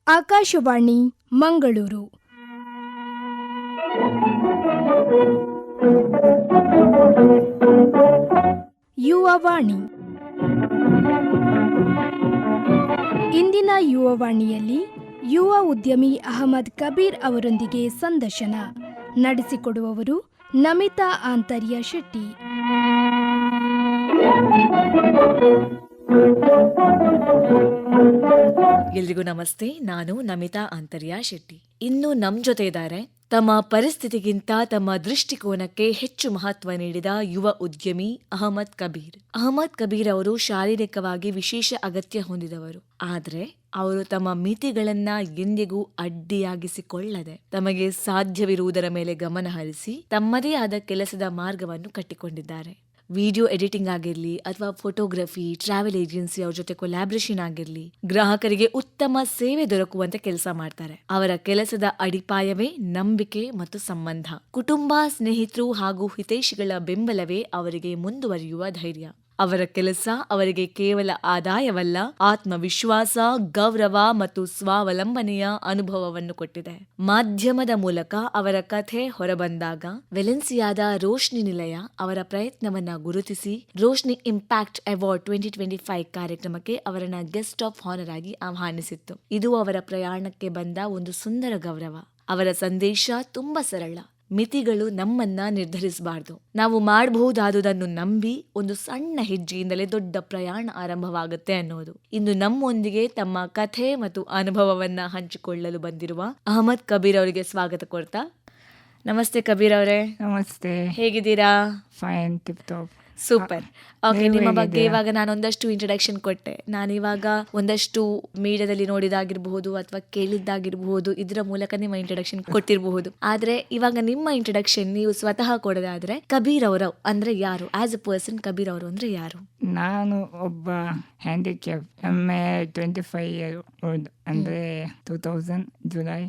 ಆಕಾಶವಾಣಿ ಮಂಗಳೂರು. ಯುವವಾಣಿ. ಇಂದಿನ ಯುವವಾಣಿಯಲ್ಲಿ ಯುವ ಉದ್ಯಮಿ ಅಹಮದ್ ಕಬೀರ್ ಅವರೊಂದಿಗೆ ಸಂದರ್ಶನ ನಡೆಸಿಕೊಡುವವರು ನಮಿತಾ ಆಂತರ್ಯ ಶೆಟ್ಟಿ. ಎಲ್ರಿಗೂ ನಮಸ್ತೆ. ನಾನು ನಮಿತಾ ಆಂತರ್ಯ ಶೆಟ್ಟಿ. ಇನ್ನು ನಮ್ ಜೊತೆ ಇದ್ದಾರೆ ತಮ್ಮ ಪರಿಸ್ಥಿತಿಗಿಂತ ತಮ್ಮ ದೃಷ್ಟಿಕೋನಕ್ಕೆ ಹೆಚ್ಚು ಮಹತ್ವ ನೀಡಿದ ಯುವ ಉದ್ಯಮಿ ಅಹಮದ್ ಕಬೀರ್. ಅಹಮದ್ ಕಬೀರ್ ಅವರು ಶಾರೀರಿಕವಾಗಿ ವಿಶೇಷ ಅಗತ್ಯ ಹೊಂದಿದವರು. ಆದ್ರೆ ಅವರು ತಮ್ಮ ಮಿತಿಗಳನ್ನ ಎಂದಿಗೂ ಅಡ್ಡಿಯಾಗಿಸಿಕೊಳ್ಳದೆ ತಮಗೆ ಸಾಧ್ಯವಿರುವುದರ ಮೇಲೆ ಗಮನ ಹರಿಸಿ ತಮ್ಮದೇ ಆದ ಕೆಲಸದ ಮಾರ್ಗವನ್ನು ಕಟ್ಟಿಕೊಂಡಿದ್ದಾರೆ. ವಿಡಿಯೋ ಎಡಿಟಿಂಗ್ ಆಗಿರ್ಲಿ ಅಥವಾ ಫೋಟೋಗ್ರಫಿ, ಟ್ರಾವೆಲ್ ಏಜೆನ್ಸಿ ಅವ್ರ ಜೊತೆ ಕೊಲಾಬ್ರೇಷನ್ ಆಗಿರ್ಲಿ, ಗ್ರಾಹಕರಿಗೆ ಉತ್ತಮ ಸೇವೆ ದೊರಕುವಂತೆ ಕೆಲಸ ಮಾಡ್ತಾರೆ. ಅವರ ಕೆಲಸದ ಅಡಿಪಾಯವೇ ನಂಬಿಕೆ ಮತ್ತು ಸಂಬಂಧ. ಕುಟುಂಬ, ಸ್ನೇಹಿತರು ಹಾಗೂ ಹಿತೈಷಿಗಳ ಬೆಂಬಲವೇ ಅವರಿಗೆ ಮುಂದುವರಿಯುವ ಧೈರ್ಯ. ಅವರ ಕೆಲಸ ಅವರಿಗೆ ಕೇವಲ ಆದಾಯವಲ್ಲ, ಆತ್ಮವಿಶ್ವಾಸ, ಗೌರವ ಮತ್ತು ಸ್ವಾವಲಂಬನೆಯ ಅನುಭವವನ್ನು ಕೊಟ್ಟಿದೆ. ಮಾಧ್ಯಮದ ಮೂಲಕ ಅವರ ಕಥೆ ಹೊರಬಂದಾಗ ವೆಲೆನ್ಸಿಯಾದ ರೋಶ್ನಿ ನಿಲಯ ಅವರ ಪ್ರಯತ್ನವನ್ನ ಗುರುತಿಸಿ ರೋಶ್ನಿ ಇಂಪ್ಯಾಕ್ಟ್ ಅವಾರ್ಡ್ 2025 ಕಾರ್ಯಕ್ರಮಕ್ಕೆ ಅವರನ್ನ ಗೆಸ್ಟ್ ಆಫ್ ಹಾನರ್ ಆಗಿ ಆಹ್ವಾನಿಸಿತ್ತು. ಇದು ಅವರ ಪ್ರಯಾಣಕ್ಕೆ ಬಂದ ಒಂದು ಸುಂದರ ಗೌರವ. ಅವರ ಸಂದೇಶ ತುಂಬಾ ಸರಳ: ಮಿತಿಗಳು ನಮ್ಮನ್ನ ನಿರ್ಧರಿಸಬಾರ್ದು. ನಾವು ಮಾಡಬಹುದಾದುದನ್ನು ನಂಬಿ ಒಂದು ಸಣ್ಣ ಹೆಜ್ಜೆಯಿಂದಲೇ ದೊಡ್ಡ ಪ್ರಯಾಣ ಆರಂಭವಾಗುತ್ತೆ ಅನ್ನೋದು. ಇಂದು ನಮ್ಮೊಂದಿಗೆ ತಮ್ಮ ಕಥೆ ಮತ್ತು ಅನುಭವವನ್ನ ಹಂಚಿಕೊಳ್ಳಲು ಬಂದಿರುವ ಅಹಮದ್ ಕಬೀರ್ ಅವರಿಗೆ ಸ್ವಾಗತ ಕೊಡ್ತಾ. ನಮಸ್ತೆ ಕಬೀರ್ ಅವರೇ. ನಮಸ್ತೆ. ಹೇಗಿದ್ದೀರಾ? Fine, tip top. Super. Okay, ನಿಮ್ಮ ಬಗ್ಗೆ ಇವಾಗ ನಾನು ಒಂದಷ್ಟು ಇಂಟ್ರಡಕ್ಷನ್ ಕೊಟ್ಟೆ. ನಾನಿವಾಗ ಒಂದಷ್ಟು ಮೀಡಿಯಾದಲ್ಲಿ ನೋಡಿದಾಗಿರ್ಬಹುದು ಅಥವಾ ಕೇಳಿದ್ದಾಗಿರ್ಬಹುದು, ಇದರ ಮೂಲಕ ನಿಮ್ಮ ಇಂಟ್ರಡಕ್ಷನ್ ಕೊಟ್ಟಿರಬಹುದು. ಆದ್ರೆ ಇವಾಗ ನಿಮ್ಮ ಇಂಟ್ರಡಕ್ಷನ್ ನೀವು ಸ್ವತಃ ಕೊಡೋದಾದ್ರೆ ಕಬೀರ್ ಅವರು ಅಂದ್ರೆ ಯಾರು? ಆಸ್ ಅ ಪರ್ಸನ್ ಕಬೀರ್ ಅವರು ಅಂದ್ರೆ ಯಾರು? ನಾನು ಒಬ್ಬ ಹ್ಯಾಂಡಿಕ್ಯಾಪ್, MA 25 year old, ಅಂದರೆ 2000 ಜುಲೈ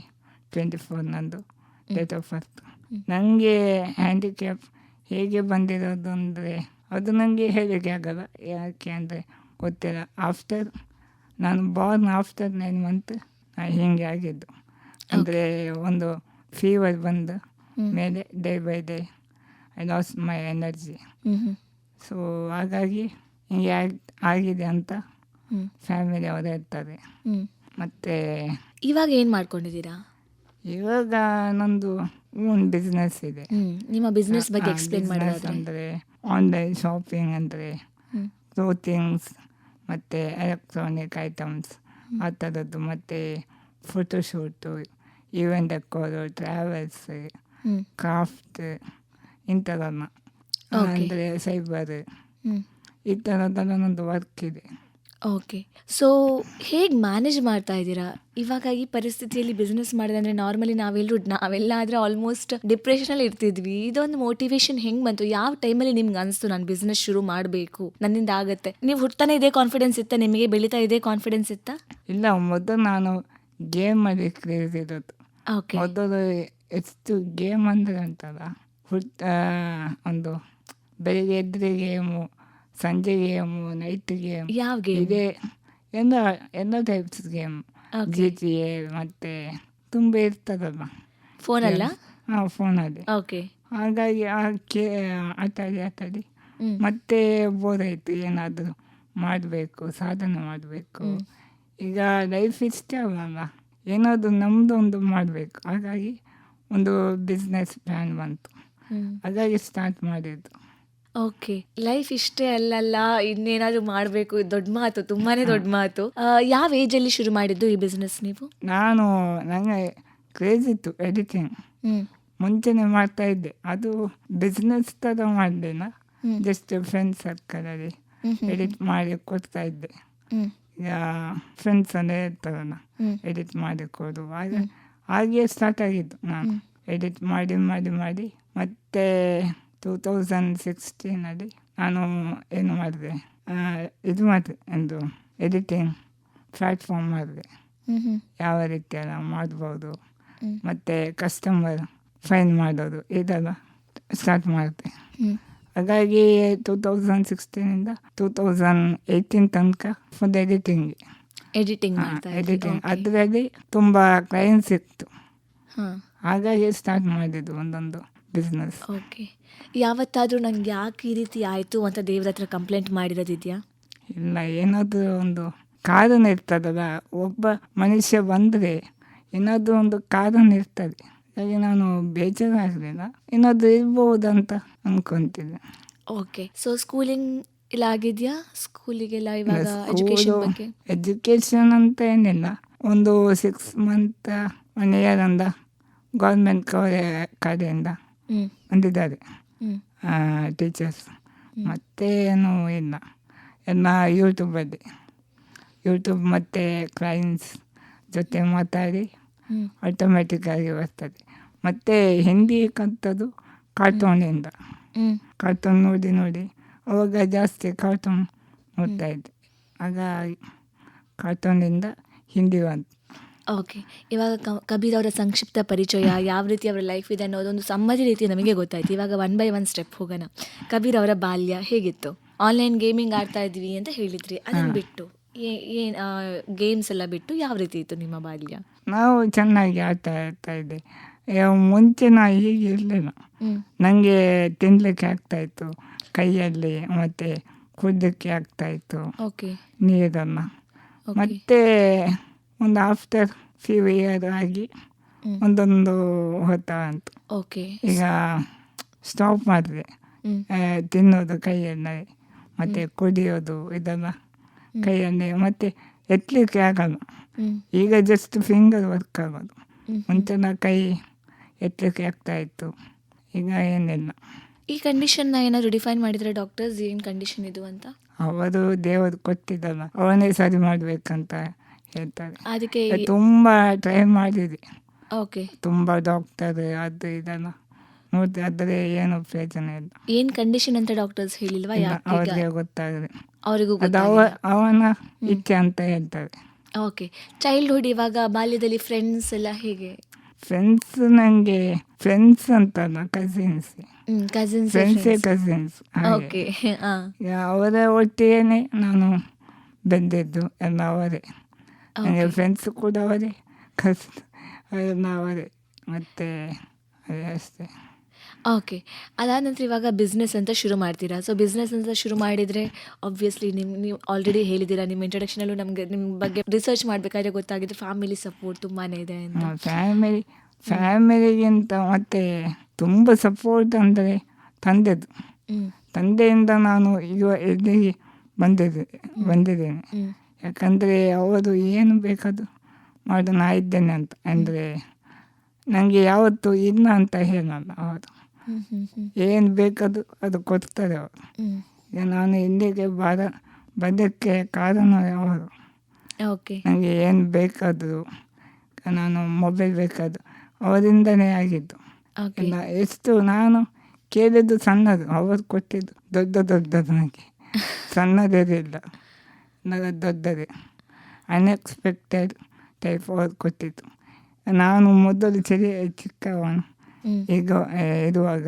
24 ನಂದು ಡೇಟ್ ಆಫ್ ಬರ್ತ್. ನನಗೆ ಹ್ಯಾಂಡಿಕ್ಯಾಪ್ ಹೇಗೆ ಬಂದಿರೋದು ಅಂದರೆ ಅದು ನನಗೆ ಹೇಳೋಕ್ಕೆ ಆಗಲ್ಲ. ಯಾಕೆ ಅಂದರೆ ಗೊತ್ತಿಲ್ಲ. ನಾನು ಬಾರ್ನ್ ಆಫ್ಟರ್ 9 months ಹೀಗೆ ಆಗಿದ್ದು. ಅಂದರೆ ಒಂದು ಫೀವರ್ ಬಂದ ಮೇಲೆ day by day I loss my energy. So ಹಾಗಾಗಿ ಹಿಂಗೆ ಆಗಿದೆ ಅಂತ ಫ್ಯಾಮಿಲಿ ಅವರೇ ಇರ್ತಾರೆ. ಮತ್ತು ಇವಾಗ ಏನು ಮಾಡ್ಕೊಂಡಿದ್ದೀರಾ? ಇವಾಗ ನಂದು ಓನ್ ಬಿಸ್ನೆಸ್ ಇದೆ. ನಿಮ್ಮ ಬಿಸ್ನೆಸ್ ಬಗ್ಗೆ ಎಕ್ಸ್ಪ್ಲೇನ್ ಮಾಡೋದಾದ್ರೆ? ಅಂದರೆ ಆನ್ಲೈನ್ ಶಾಪಿಂಗ್, ಅಂದರೆ ಕ್ಲೋತಿಂಗ್ಸ್ ಮತ್ತು ಎಲೆಕ್ಟ್ರಾನಿಕ್ ಐಟಮ್ಸ್ ಆ ಥರದ್ದು, ಮತ್ತು ಫೋಟೋಶೂಟು, ಈವೆಂಟ್ ಡೆಕೋರು, ಟ್ರಾವೆಲ್ಸ್, ಕ್ರಾಫ್ಟ್, ಇಂಥದನ್ನ, ಅಂದರೆ ಸೈಬರ್, ಈ ಥರದ್ದೆಲ್ಲ ನಂದು ವರ್ಕ್ ಇದೆ. ಓಕೆ. ಸೊ ಹೇಗೆ ಮ್ಯಾನೇಜ್ ಮಾಡ್ತಾ ಇದ್ದೀರಾ ಇವಾಗ ಈ ಪರಿಸ್ಥಿತಿಯಲ್ಲಿ? ಬಿಸ್ನೆಸ್ ಮಾಡಿದೆ ಅಂದರೆ ನಾರ್ಮಲಿ ನಾವೆಲ್ಲ ಆದರೆ ಆಲ್ಮೋಸ್ಟ್ ಡಿಪ್ರೆಷನಲ್ಲಿ ಇರ್ತಿದ್ವಿ. ಇದೊಂದು ಮೋಟಿವೇಶನ್ ಹೆಂಗೆ ಬಂತು? ಯಾವ ಟೈಮಲ್ಲಿ ನಿಮ್ಗೆ ಅನಿಸ್ತು ನಾನು ಬಿಸ್ನೆಸ್ ಶುರು ಮಾಡಬೇಕು, ನನ್ನಿಂದ ಆಗುತ್ತೆ? ನೀವು ಹುಟ್ಟಾನೆ ಇದೇ ಕಾನ್ಫಿಡೆನ್ಸ್ ಇತ್ತಾ? ನಿಮಗೆ ಬೆಳೀತಾ ಇದೇ ಕಾನ್ಫಿಡೆನ್ಸ್ ಇತ್ತಾ? ಇಲ್ಲ, ಮೊದಲು ನಾನು ಗೇಮಲ್ಲಿ ಕ್ರೇಜ್ ಇರೋದು. ಓಕೆ. ಮೊದಲು ಎಷ್ಟು ಗೇಮ್ ಅಂದರೆ ಅಂತಲ್ಲ, ಒಂದು ಬೆಳಿಗ್ಗೆ ಎದ್ದರೆ ಗೇಮು, ಸಂಜೆ ಗೇಮು, ನೈಟ್ ಗೇಮ್, ಯಾವ ಗೇಮ್? ಇದೆ ಎಲ್ಲ ಟೈಪ್ಸ್ ಗೇಮ್, GTA ಮತ್ತು ತುಂಬ ಇರ್ತದಲ್ಲ ಫೋನಲ್ಲ? ಹಾಂ, ಫೋನಲ್ಲಿ. ಓಕೆ. ಹಾಗಾಗಿ ಆಟಾಡಿ ಮತ್ತೆ ಬೋರ್ ಆಯಿತು. ಏನಾದರೂ ಮಾಡಬೇಕು, ಸಾಧನೆ ಮಾಡಬೇಕು. ಈಗ ಲೈಫ್ ಇಷ್ಟೇ ಅಲ್ಲ, ಏನಾದರೂ ನಮ್ಮದು ಒಂದು ಮಾಡಬೇಕು. ಹಾಗಾಗಿ ಒಂದು ಬಿಸ್ನೆಸ್ ಪ್ಲ್ಯಾನ್ ಬಂತು. ಹಾಗಾಗಿ ಸ್ಟಾರ್ಟ್ ಮಾಡಿದ್ದು. ಓಕೆ. ಲೈಫ್ ಇಷ್ಟೇ ಅಲ್ಲಲ್ಲ, ಇನ್ನೇನಾದರೂ ಮಾಡಬೇಕು. ದೊಡ್ಡ ಮಾತು, ತುಂಬಾ ದೊಡ್ಡ ಮಾತು. ಯಾವ ಏಜಲ್ಲಿ ಶುರು ಮಾಡಿದ್ದು ಈ ಬಿಸ್ನೆಸ್ ನೀವು? ನನಗೆ ಕ್ರೇಜ್ ಇತ್ತು ಎಡಿಟಿಂಗ್. ಮುಂಚೆನೇ ಮಾಡ್ತಾ ಇದ್ದೆ. ಅದು ಬಿಸ್ನೆಸ್ ಥರ ಮಾಡಲಿಲ್ಲ, ಜಸ್ಟ್ ಫ್ರೆಂಡ್ಸ್ ಸರ್ಕಲಲ್ಲಿ ಎಡಿಟ್ ಮಾಡಿ ಕೊಡ್ತಾ ಇದ್ದೆ. ಈಗ ಫ್ರೆಂಡ್ಸ್ ಅಂದರೆ ಇರ್ತಾರಲ್ಲ, ಎಡಿಟ್ ಮಾಡಿ ಕೊಡು, ಹಾಗೆ ಸ್ಟಾರ್ಟ್ ಆಗಿದ್ದು. ನಾನು ಎಡಿಟ್ ಮಾಡಿ ಮತ್ತೆ 2016 ನಾನು ಏನು ಮಾಡಿದೆ, ಇದು ಮಾಡಿದೆ, ಒಂದು ಎಡಿಟಿಂಗ್ ಪ್ಲ್ಯಾಟ್ಫಾರ್ಮ್ ಮಾಡಿದೆ. ಯಾವ ರೀತಿ ಎಲ್ಲ ಮಾಡ್ಬೋದು, ಮತ್ತು ಕಸ್ಟಮರ್ ಫೈನ್ ಮಾಡೋದು, ಇದೆಲ್ಲ ಸ್ಟಾರ್ಟ್ ಮಾಡಿದೆ. ಹಾಗಾಗಿ 2016 2018 ತನಕ ಫುಲ್ ಎಡಿಟಿಂಗ್. ಎಡಿಟಿಂಗ್ ಮಾಡ್ತಾ ಎಡಿಟಿಂಗ್. ಅದರಲ್ಲಿ ತುಂಬ ಕ್ಲೈಂಟ್ಸ್ ಸಿಕ್ತು, ಹಾಂ. ಹಾಗಾಗಿ ಸ್ಟಾರ್ಟ್ ಮಾಡಿದ್ದು ಒಂದೊಂದು ಬಿಸ್ನೆಸ್. ಓಕೆ. ಯಾವತ್ತಾದರೂ ನಂಗೆ ಯಾಕೆ ಈ ರೀತಿ ಆಯಿತು ಅಂತ ದೇವ್ರ ಹತ್ರ ಕಂಪ್ಲೇಂಟ್ ಮಾಡಿರೋದಿದೆಯಾ? ಇಲ್ಲ, ಏನಾದರೂ ಒಂದು ಕಾರಣ ಇರ್ತದಲ್ಲ, ಒಬ್ಬ ಮನುಷ್ಯ ಬಂದರೆ ಏನಾದರೂ ಒಂದು ಕಾರಣ ಇರ್ತದೆ. ಹಾಗೆ ನಾನು ಬೇಜಾರಾಗಲಿಲ್ಲ, ಏನಾದರೂ ಇರ್ಬೋದಂತ ಅಂದ್ಕೊತಿದ್ದೆ. ಓಕೆ. ಸೊ ಸ್ಕೂಲಿಂಗ್ ಇಲ್ಲ ಆಗಿದೆಯಾ? ಸ್ಕೂಲಿಗೆಲ್ಲ ಇವಾಗ ಎಜುಕೇಷನ್ ಬಗ್ಗೆ? ಎಜುಕೇಷನ್ ಅಂತ ಏನಿಲ್ಲ, ಒಂದು 6 ಮಂತ್ 1 ಇಯರ್ ಅಂದ ಗೌರ್ಮೆಂಟ್ ಕಡೆಯಿಂದ ಬಂದಿದ್ದಾರೆ ಟೀಚರ್ಸ್. ಮತ್ತೇನು ಇಲ್ಲ, ಎಲ್ಲ ಯೂಟ್ಯೂಬ್ ಮತ್ತು ಕ್ಲೈಂಟ್ಸ್ ಜೊತೆ ಮಾತಾಡಿ ಆಟೋಮೆಟಿಕ್ಕಾಗಿ ಬರ್ತದೆ. ಮತ್ತು ಹಿಂದಿ ಕಲಿತದ್ದು ಕಾರ್ಟೂನಿಂದ, ಕಾರ್ಟೂನ್ ನೋಡಿ ಅವಾಗ ಜಾಸ್ತಿ ಕಾರ್ಟೂನ್ ನೋಡ್ತಾ ಇದ್ದೆ, ಆಗ ಕಾರ್ಟೂನಿಂದ ಹಿಂದಿ ಬಂತು. ಓಕೆ. ಇವಾಗ ಕಬೀರ್ ಅವರ ಸಂಕ್ಷಿಪ್ತ ಪರಿಚಯ, ಯಾವ ರೀತಿ ಅವರ ಲೈಫ್ ಇದೆ ಅನ್ನೋದೊಂದು ಸಮ್ಮತಿ ರೀತಿ ನಮಗೆ ಗೊತ್ತಾಯ್ತು. ಇವಾಗ 1 by 1 ಸ್ಟೆಪ್ ಹೋಗೋಣ. ಕಬೀರ್ ಅವರ ಬಾಲ್ಯ ಹೇಗಿತ್ತು? ಆನ್ಲೈನ್ ಗೇಮಿಂಗ್ ಆಡ್ತಾ ಇದ್ವಿ ಅಂತ ಹೇಳಿದ್ರಿ, ಅದನ್ನು ಬಿಟ್ಟು ಏನು ಗೇಮ್ಸ್ ಎಲ್ಲ ಬಿಟ್ಟು ಯಾವ ರೀತಿ ಇತ್ತು ನಿಮ್ಮ ಬಾಲ್ಯ? ನಾವು ಚೆನ್ನಾಗಿ ಆಡ್ತಾ ಇದ್ದೆ. ಮುಂಚೆ ನಾ ಹೀಗೆ ಇರಲಿಲ್ಲ, ನನಗೆ ತಿನ್ನಲಿಕ್ಕೆ ಆಗ್ತಾಯಿತ್ತು ಕೈಯಲ್ಲಿ, ಮತ್ತು ಕುಡಿಯೋಕ್ಕೆ ಆಗ್ತಾಯಿತ್ತು ಓಕೆ ನೀರನ್ನು. ಮತ್ತು ಒಂದು ಆಫ್ಟರ್ ಫ್ಯೂ ಇಯರ್ ಆಗಿ ಒಂದೊಂದು ಹೊತ್ತ ಅಂತ ಓಕೆ ಈಗ ಸ್ಟಾಪ್ ಮಾಡಿದೆ. ತಿನ್ನೋದು ಕೈಯಲ್ಲೇ ಮತ್ತು ಕುಡಿಯೋದು ಇದೆಲ್ಲ ಕೈಯಲ್ಲೇ, ಮತ್ತು ಎತ್ತಲಿಕ್ಕೆ ಆಗಲ್ಲ. ಈಗ ಜಸ್ಟ್ ಫಿಂಗರ್ ವರ್ಕ್ ಆಗೋದು. ಮುಂಚೆನ ಕೈ ಎತ್ತಲಿಕ್ಕೆ ಆಗ್ತಾಯಿತ್ತು, ಈಗ ಏನಿಲ್ಲ. ಈ ಕಂಡೀಷನ್ನ ಏನಾದರೂ ಡಿಫೈನ್ ಮಾಡಿದರೆ ಡಾಕ್ಟರ್ಸ್ ಏನು ಕಂಡೀಷನ್ ಇದು ಅಂತ? ಅವರು ದೇವರು ಕೊಟ್ಟಿದ್ದಲ್ಲ, ಅವನೇ ಸರಿ ಮಾಡಬೇಕಂತ ಹೇಳ್ತಾರೆ. ಅದಕ್ಕೆ ತುಂಬ ಟ್ರೈ ಮಾಡಿದೆ, ಓಕೆ, ತುಂಬ ಡಾಕ್ಟರ್ ಅದು ಇದೆಲ್ಲ ನೋಡಿದೆ, ಆದರೆ ಏನು ಪ್ರಯೋಜನ ಇಲ್ಲ. ಏನು ಕಂಡೀಷನ್ ಅಂತ ಡಾಕ್ಟರ್ಸ್ ಹೇಳಿಲ್ವಾ? ಅವ್ರಿಗೆ ಗೊತ್ತಾಗಿದೆ, ಅವರಿಗೂ ಅದು ಅವನ ಇಚ್ಛೆ ಅಂತ ಹೇಳ್ತಾರೆ. ಓಕೆ. ಚೈಲ್ಡ್ಹುಡ್, ಇವಾಗ ಬಾಲ್ಯದಲ್ಲಿ ಫ್ರೆಂಡ್ಸ್ ಎಲ್ಲ ಹೇಗೆ? ಫ್ರೆಂಡ್ಸ್ ನನಗೆ ಫ್ರೆಂಡ್ಸ್ ಅಂತಲ್ಲ, ಕಸಿನ್ಸ್. Cousins okay. ಅವರ ಒಟ್ಟಿಗೆ ನಾನು ಬಂದಿದ್ದು, ಎಲ್ಲ ಅವರೇ. ನನಗೆ ಫ್ರೆಂಡ್ಸ್ ಕೂಡ ಅವರೇ, ಕಸಿನ್ ಎಲ್ಲ ಅವರೇ, ಮತ್ತು ಅದೇ ಅಷ್ಟೇ. ಓಕೆ. ಅದಾದ ನಂತರ ಇವಾಗ ಬಿಸ್ನೆಸ್ ಅಂತ ಶುರು ಮಾಡ್ತೀರಾ. ಸೊ ಬಿಸ್ನೆಸ್ ಅಂತ ಶುರು ಮಾಡಿದರೆ ಆಬ್ವಿಯಸ್ಲಿ ನೀವು ಆಲ್ರೆಡಿ ಹೇಳಿದ್ದೀರಾ ನಿಮ್ಮ ಇಂಟ್ರೊಡಕ್ಷನಲ್ಲೂ, ನಮಗೆ ನಿಮ್ಮ ಬಗ್ಗೆ ರಿಸರ್ಚ್ ಮಾಡಬೇಕಾದ್ರೆ ಗೊತ್ತಾಗಿದೆ ಫ್ಯಾಮಿಲಿ ಸಪೋರ್ಟ್ ತುಂಬಾ ಇದೆ ಅಂತ. ಫ್ಯಾಮಿಲಿಗಿಂತ ಮತ್ತು ತುಂಬ ಸಪೋರ್ಟ್ ಅಂದರೆ ತಂದೆದು. ತಂದೆಯಿಂದ ನಾನು ಈಗ ಎಲ್ಲಿಗೆ ಬಂದಿದ್ದೇನೆ. ಯಾಕಂದರೆ ಅವರು ಏನು ಬೇಕಾದರೂ ಮಾಡಿ ನಾ ಇದ್ದೇನೆ ಅಂತ. ಅಂದರೆ ನನಗೆ ಯಾವತ್ತೂ ಇಲ್ಲ ಅಂತ ಹೇಳಲ್ಲ, ಅವರು ಏನು ಬೇಕಾದರೂ ಅದು ಕೊಡ್ತಾರೆ ಅವರು. ಈಗ ನಾನು ಇಲ್ಲಿಗೆ ಬರೋಕ್ಕೆ ಕಾರಣ ಅವರು. ಓಕೆ. ನನಗೆ ಏನು ಬೇಕಾದರೂ, ನಾನು ಮೊಬೈಲ್ ಬೇಕಾದರೂ ಅವರಿಂದನೇ ಆಗಿದ್ದು. ಇಲ್ಲ, ಎಷ್ಟು ನಾನು ಕೇಳಿದ್ದು ಸಣ್ಣದು, ಅವರು ಕೊಟ್ಟಿದ್ದು ದೊಡ್ಡದು. ನನಗೆ ಸಣ್ಣದಿರಲಿಲ್ಲ, ನನಗೆ ದೊಡ್ಡದೇ ಅನ್ಎಕ್ಸ್ಪೆಕ್ಟೆಡ್ ಟೈಪ್ ಅವರು ಕೊಟ್ಟಿದ್ದು. ನಾನು ಮೊದಲು ಚಿಕ್ಕವನು ಈಗ ಇರುವಾಗ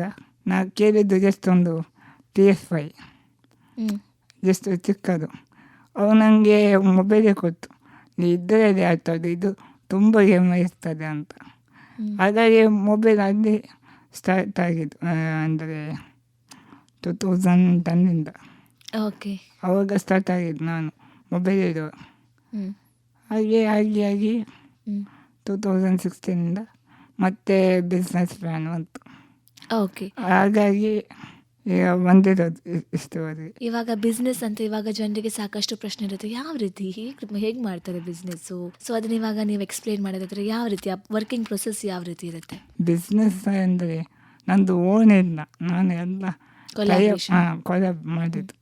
ನಾನು ಕೇಳಿದ್ದು ಜಸ್ಟ್ ಒಂದು PS5, ಜಸ್ಟ್ ಚಿಕ್ಕದು. ಅವು ನನಗೆ ಮೊಬೈಲೇ ಕೊಟ್ಟು, ನೀ ಇದರಲ್ಲಿ ಆಗ್ತದೆ, ಇದು ತುಂಬ ಗೇಮ್ ಇರ್ತದೆ ಅಂತ. ಹಾಗಾಗಿ ಮೊಬೈಲ್ ಅಲ್ಲಿ ಸ್ಟಾರ್ಟ್ ಆಗಿದ್ದು, ಅಂದರೆ 2010 ಓಕೆ, ಆವಾಗ ಸ್ಟಾರ್ಟ್ ಆಗಿದ್ದು ನಾನು ಮೊಬೈಲ್ ಇಡುವ. ಹಾಗೆ 2016 ಮತ್ತೆ ಬಿಸ್ನೆಸ್ ಪ್ಲ್ಯಾನ್ ಬಂತು. ಓಕೆ. ಹಾಗಾಗಿ ಈಗ ಬಂದಿರೋದು ಇಷ್ಟುವರೆಗೆ. ಇವಾಗ ಬಿಸ್ನೆಸ್ ಅಂತ ಇವಾಗ ಜನರಿಗೆ ಸಾಕಷ್ಟು ಪ್ರಶ್ನೆ ಇರುತ್ತೆ, ಯಾವ ರೀತಿ ಹೇಗೆ ಮಾಡ್ತಾರೆ ಬಿಸ್ನೆಸ್ಸು? ಸೊ ಅದನ್ನ ಇವಾಗ ನೀವು ಎಕ್ಸ್ಪ್ಲೇನ್ ಮಾಡೋದಾದ್ರೆ ಯಾವ ರೀತಿ ವರ್ಕಿಂಗ್ ಪ್ರೊಸೆಸ್ ಯಾವ ರೀತಿ ಇರುತ್ತೆ? ಬಿಸ್ನೆಸ್ ಅಂದರೆ ನಂದು ಓನ್ ಇಲ್ಲ, ನಾನು ಎಲ್ಲ ಕೊಲಾಬ್ ಮಾಡಿದ್ದು.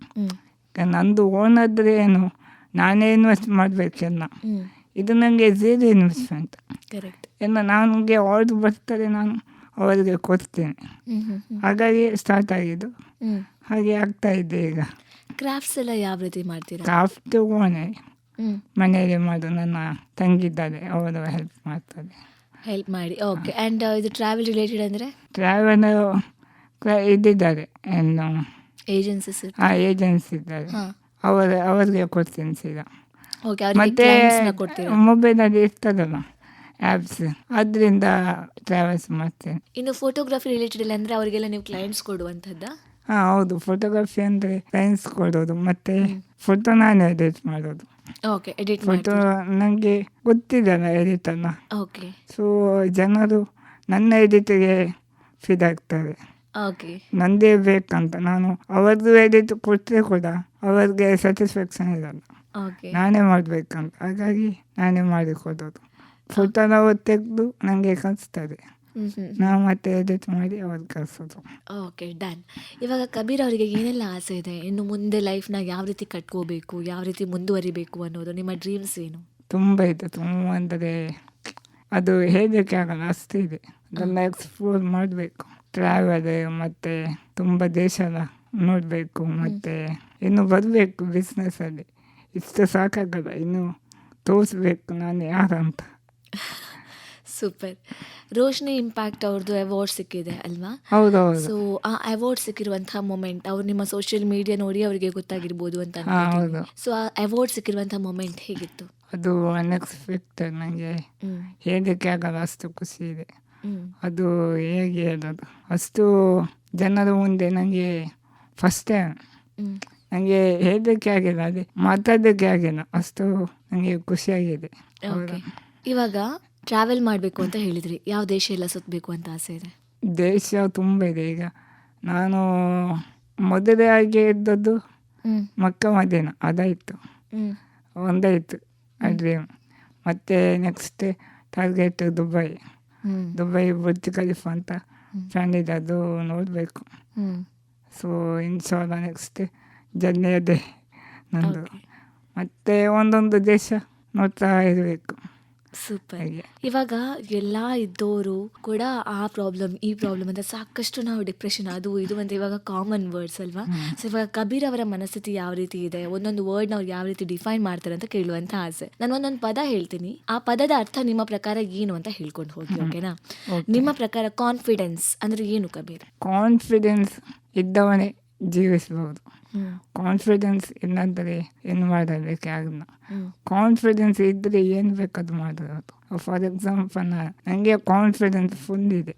ನಂದು ಓನ್ ಆದರೆ ಏನು, ನಾನೇ ಇನ್ವೆಸ್ಟ್ ಮಾಡಬೇಕೆಲ್ಲ. ಇದು ನನಗೆ ಝೀರೋ ಇನ್ವೆಸ್ಟ್ಮೆಂಟ್. ಕರೆಕ್ಟ್. ಎಲ್ಲ ನನಗೆ ಆರ್ಡ್ರ್ ಬರ್ತಾರೆ, ನಾನು ಅವರಿಗೆ ಕೊಡ್ತೇನೆ. ಹಾಗಾಗಿ ಸ್ಟಾರ್ಟ್ ಆಗಿದ್ದು, ಹಾಗೆ ಆಗ್ತಾ ಇದೆ. ಈಗ ಕ್ರಾಫ್ಟ್ಸ್ ಎಲ್ಲ ಯಾವ ರೀತಿ ಮಾಡ್ತೀರಾ? ಕ್ರಾಫ್ಟ್ ಓನೇ ಮನೆಯಲ್ಲಿ ಮಾಡೋದು, ನನ್ನ ತಂಗಿದ್ದಾರೆ, ಅವರು ಹೆಲ್ಪ್ ಮಾಡಿ. ಓಕೆ. ಆ್ಯಂಡ್ ಇದು ಟ್ರಾವೆಲ್ ರಿಲೇಟೆಡ್ ಅಂದರೆ ಟ್ರಾವೆಲ್ ಇದ್ದಿದ್ದಾರೆ, ಏನು ಏಜೆನ್ಸೀಸ್ ಏಜೆನ್ಸಿ ಇದ್ದಾರೆ, ಅವ್ರಿಗೆ ಕೊಡ್ತೀನಿ ಸೀದಾ. ಓಕೆ, ಅವರಿಗೆ ಮತ್ತೆ ಕ್ಲೈಂಟ್ಸ್ನ ಕೊಡ್ತೀರಾ? ಮೊಬೈಲಲ್ಲಿ ಇರ್ತದಲ್ಲ ಆ್ಯಪ್ಸ್, ಅದರಿಂದ ಟ್ರಾವೆಲ್ಸ್ ಮಾಡ್ತೇನೆ. ಇನ್ನು ಫೋಟೋಗ್ರಫಿ ರಿಲೇಟೆಡ್ ಇಲ್ಲ ಅಂದರೆ ಅವರಿಗೆಲ್ಲ ನೀವು ಕ್ಲೈಂಟ್ಸ್ ಕೊಡುವಂಥದ್ದಾ? ಹಾಂ ಹೌದು, ಫೋಟೋಗ್ರಫಿ ಅಂದರೆ ಸೈನ್ಸ್ ಕೊಡೋದು, ಮತ್ತು ಫೋಟೋ ನಾನು ಎಡಿಟ್ ಮಾಡೋದು. ಓಕೆ, ಎಡಿಟ್ ಫೋಟೋ ಮಾಡ್ತೀರಾ? ನನಗೆ ಗೊತ್ತಿದ್ದಲ್ಲ ಎಡಿಟ್ ಅಲ್ಲ, ಓಕೆ ಸೊ ಜನರು ನನ್ನ ಎಡಿಟಿಗೆ ಫಿದಾಗ್ತಾರೆ. ಓಕೆ ನಂದೇ ಬೇಕಂತ. ನಾನು ಅವ್ರದ್ದು ಎಡಿಟ್ ಕೊಟ್ಟರೆ ಕೂಡ ಅವ್ರಿಗೆ ಸ್ಯಾಟಿಸ್ಫ್ಯಾಕ್ಷನ್ ಇರಲ್ಲ, ಓಕೆ ನಾನೇ ಮಾಡಬೇಕಂತ. ಹಾಗಾಗಿ ನಾನೇ ಮಾಡಿಕೊಡೋದು. ಫೋಟೋ ನಾವು ತೆಗೆದು ನನಗೆ ಕಳಿಸ್ತಾರೆ, ನಾವು ಮತ್ತೆ ಎಡಿಟ್ ಮಾಡಿ ಅವ್ರಿಗೆ ಕಳಿಸೋದು. Okay, done. ಇವಾಗ ಕಬೀರ್ ಅವರಿಗೆ ಏನೆಲ್ಲ ಆಸೆ ಇದೆ? ಇನ್ನು ಮುಂದೆ ಲೈಫ್ನ ಯಾವ ರೀತಿ ಕಟ್ಕೋಬೇಕು, ಯಾವ ರೀತಿ ಮುಂದುವರಿಬೇಕು ಅನ್ನೋದು ನಿಮ್ಮ ಡ್ರೀಮ್ಸ್ ಏನು? ತುಂಬ ಇದೆ, ತುಂಬ ಅಂದರೆ ಅದು ಹೇಳಲಿಕ್ಕೆ ಆಗಲ್ಲ, ಅಷ್ಟು ಇದೆ. ಅದನ್ನು ಎಕ್ಸ್ಪ್ಲೋರ್ ಮಾಡಬೇಕು, ಟ್ರಾವೆಲ್, ಮತ್ತು ತುಂಬ ದೇಶ ನೋಡಬೇಕು, ಮತ್ತು ಇನ್ನು ಬರಬೇಕು ಬಿಸ್ನೆಸ್ಸಲ್ಲಿ. ಇಷ್ಟು ಸಾಕಾಗಲ್ಲ, ಇನ್ನು ತೋರಿಸ್ಬೇಕು ನಾನು ಯಾರಂತ. ಸೂಪರ್. ರೋಶ್ನಿ ಇಂಪ್ಯಾಕ್ಟ್ ಅವ್ರದ್ದು ಅವಾರ್ಡ್ ಸಿಕ್ಕಿದೆ ಅಲ್ವಾ? ಹೌದೌದು. ಸೊ ಆ ಅವಾರ್ಡ್ ಸಿಕ್ಕಿರುವಂತಹ ಮೊಮೆಂಟ್, ಅವ್ರು ನಿಮ್ಮ ಸೋಷಿಯಲ್ ಮೀಡಿಯಾ ನೋಡಿ ಅವರಿಗೆ ಗೊತ್ತಾಗಿರ್ಬೋದು ಅಂತ ಹಾಂ ಅನ್ಕೊಳ್ತೀನಿ. ಹೌದು, ಸೊ ಆ ಅವಾರ್ಡ್ ಸಿಕ್ಕಿರುವಂತಹ ಮೊಮೆಂಟ್ ಹೇಗಿತ್ತು? ಅದು ಅನ್ಎಕ್ಸ್ಪೆಕ್ಟೆಡ್. ನನಗೆ ಹೇಳಲಿಕ್ಕೆ ಆಗಲ್ಲ, ಅಷ್ಟು ಖುಷಿ ಇದೆ. ಅದು ಹೇಗೆ ಹೇಳೋದು, ಅಷ್ಟು ಜನರ ಮುಂದೆ ನನಗೆ ಫಸ್ಟ್ ಟೈಮ್ ನನಗೆ ಹೇಳಲಿಕ್ಕೆ ಆಗಿಲ್ಲ, ಅದೇ ಮಾತಾಡೋಕ್ಕೆ ಆಗಿಲ್ಲ, ಅಷ್ಟು ನನಗೆ ಖುಷಿಯಾಗಿದೆ. ಓಕೆ, ಇವಾಗ ಟ್ರಾವೆಲ್ ಮಾಡಬೇಕು ಅಂತ ಹೇಳಿದ್ರಿ, ಯಾವ ದೇಶ ಎಲ್ಲ ಸುತ್ತಬೇಕು ಅಂತ ಆಸೆ ಇದೆ? ದೇಶ ತುಂಬ ಇದೆ. ಈಗ ನಾನು ಮೊದಲೇ ಆಗಿ ಇದ್ದದ್ದು ಮಕ್ಕ ಮದೀನಾ, ಅದಾಯಿತು, ಒಂದಾಯಿತು ಆ ಡ್ರೀಮ್. ಮತ್ತು next target Dubai. Dubai Burj Khalifa ಅಂತ ಪ್ಲಾನ್ ಇದೆ, ಅದು ನೋಡಬೇಕು. ಸೊ ಇನ್ಶಾಲ್ಲ ನೆಕ್ಸ್ಟ್ ಜರ್ನಿ ಅದೇ ನಂದು. ಮತ್ತು ಒಂದೊಂದು ದೇಶ ನೋಡ್ತಾ ಇರಬೇಕು. ಸೂಪರ್. ಹಾಗೆ ಇವಾಗ ಎಲ್ಲ ಇದ್ದವರು ಕೂಡ ಆ ಪ್ರಾಬ್ಲಮ್ ಈ ಪ್ರಾಬ್ಲಮ್ ಅಂತ ಸಾಕಷ್ಟು ನಾವು ಡಿಪ್ರೆಷನ್ ಅದು ಇದು ಅಂತ ಇವಾಗ ಕಾಮನ್ ವರ್ಡ್ಸ್ ಅಲ್ವಾ? ಸೊ ಇವಾಗ ಕಬೀರ್ ಅವರ ಮನಸ್ಥಿತಿ ಯಾವ ರೀತಿ ಇದೆ, ಒಂದೊಂದು ವರ್ಡ್ನ ಅವ್ರು ಯಾವ ರೀತಿ ಡಿಫೈನ್ ಮಾಡ್ತಾರೆ ಅಂತ ಕೇಳುವಂತ ಆಸೆ. ನಾನು ಒಂದೊಂದು ಪದ ಹೇಳ್ತೀನಿ, ಆ ಪದದ ಅರ್ಥ ನಿಮ್ಮ ಪ್ರಕಾರ ಏನು ಅಂತ ಹೇಳ್ಕೊಂಡು ಹೋಗಿ, ಓಕೆನಾ? ನಿಮ್ಮ ಪ್ರಕಾರ ಕಾನ್ಫಿಡೆನ್ಸ್ ಅಂದ್ರೆ ಏನು ಕಬೀರ್? ಕಾನ್ಫಿಡೆನ್ಸ್ ಇದ್ದವನೇ ಜೀವಿಸಬಹುದು. ಕಾನ್ಫಿಡೆನ್ಸ್ ಇಲ್ಲಂದರೆ ಏನು ಮಾಡಲಿಕ್ಕೆ ಆಗಲ್ಲ. ಕಾನ್ಫಿಡೆನ್ಸ್ ಇದ್ದರೆ ಏನು ಬೇಕಾದ್ರು ಮಾಡಬಹುದು. ಫಾರ್ ಎಕ್ಸಾಂಪಲ್, ನನಗೆ ಕಾನ್ಫಿಡೆನ್ಸ್ ಫುಲ್ ಇದೆ,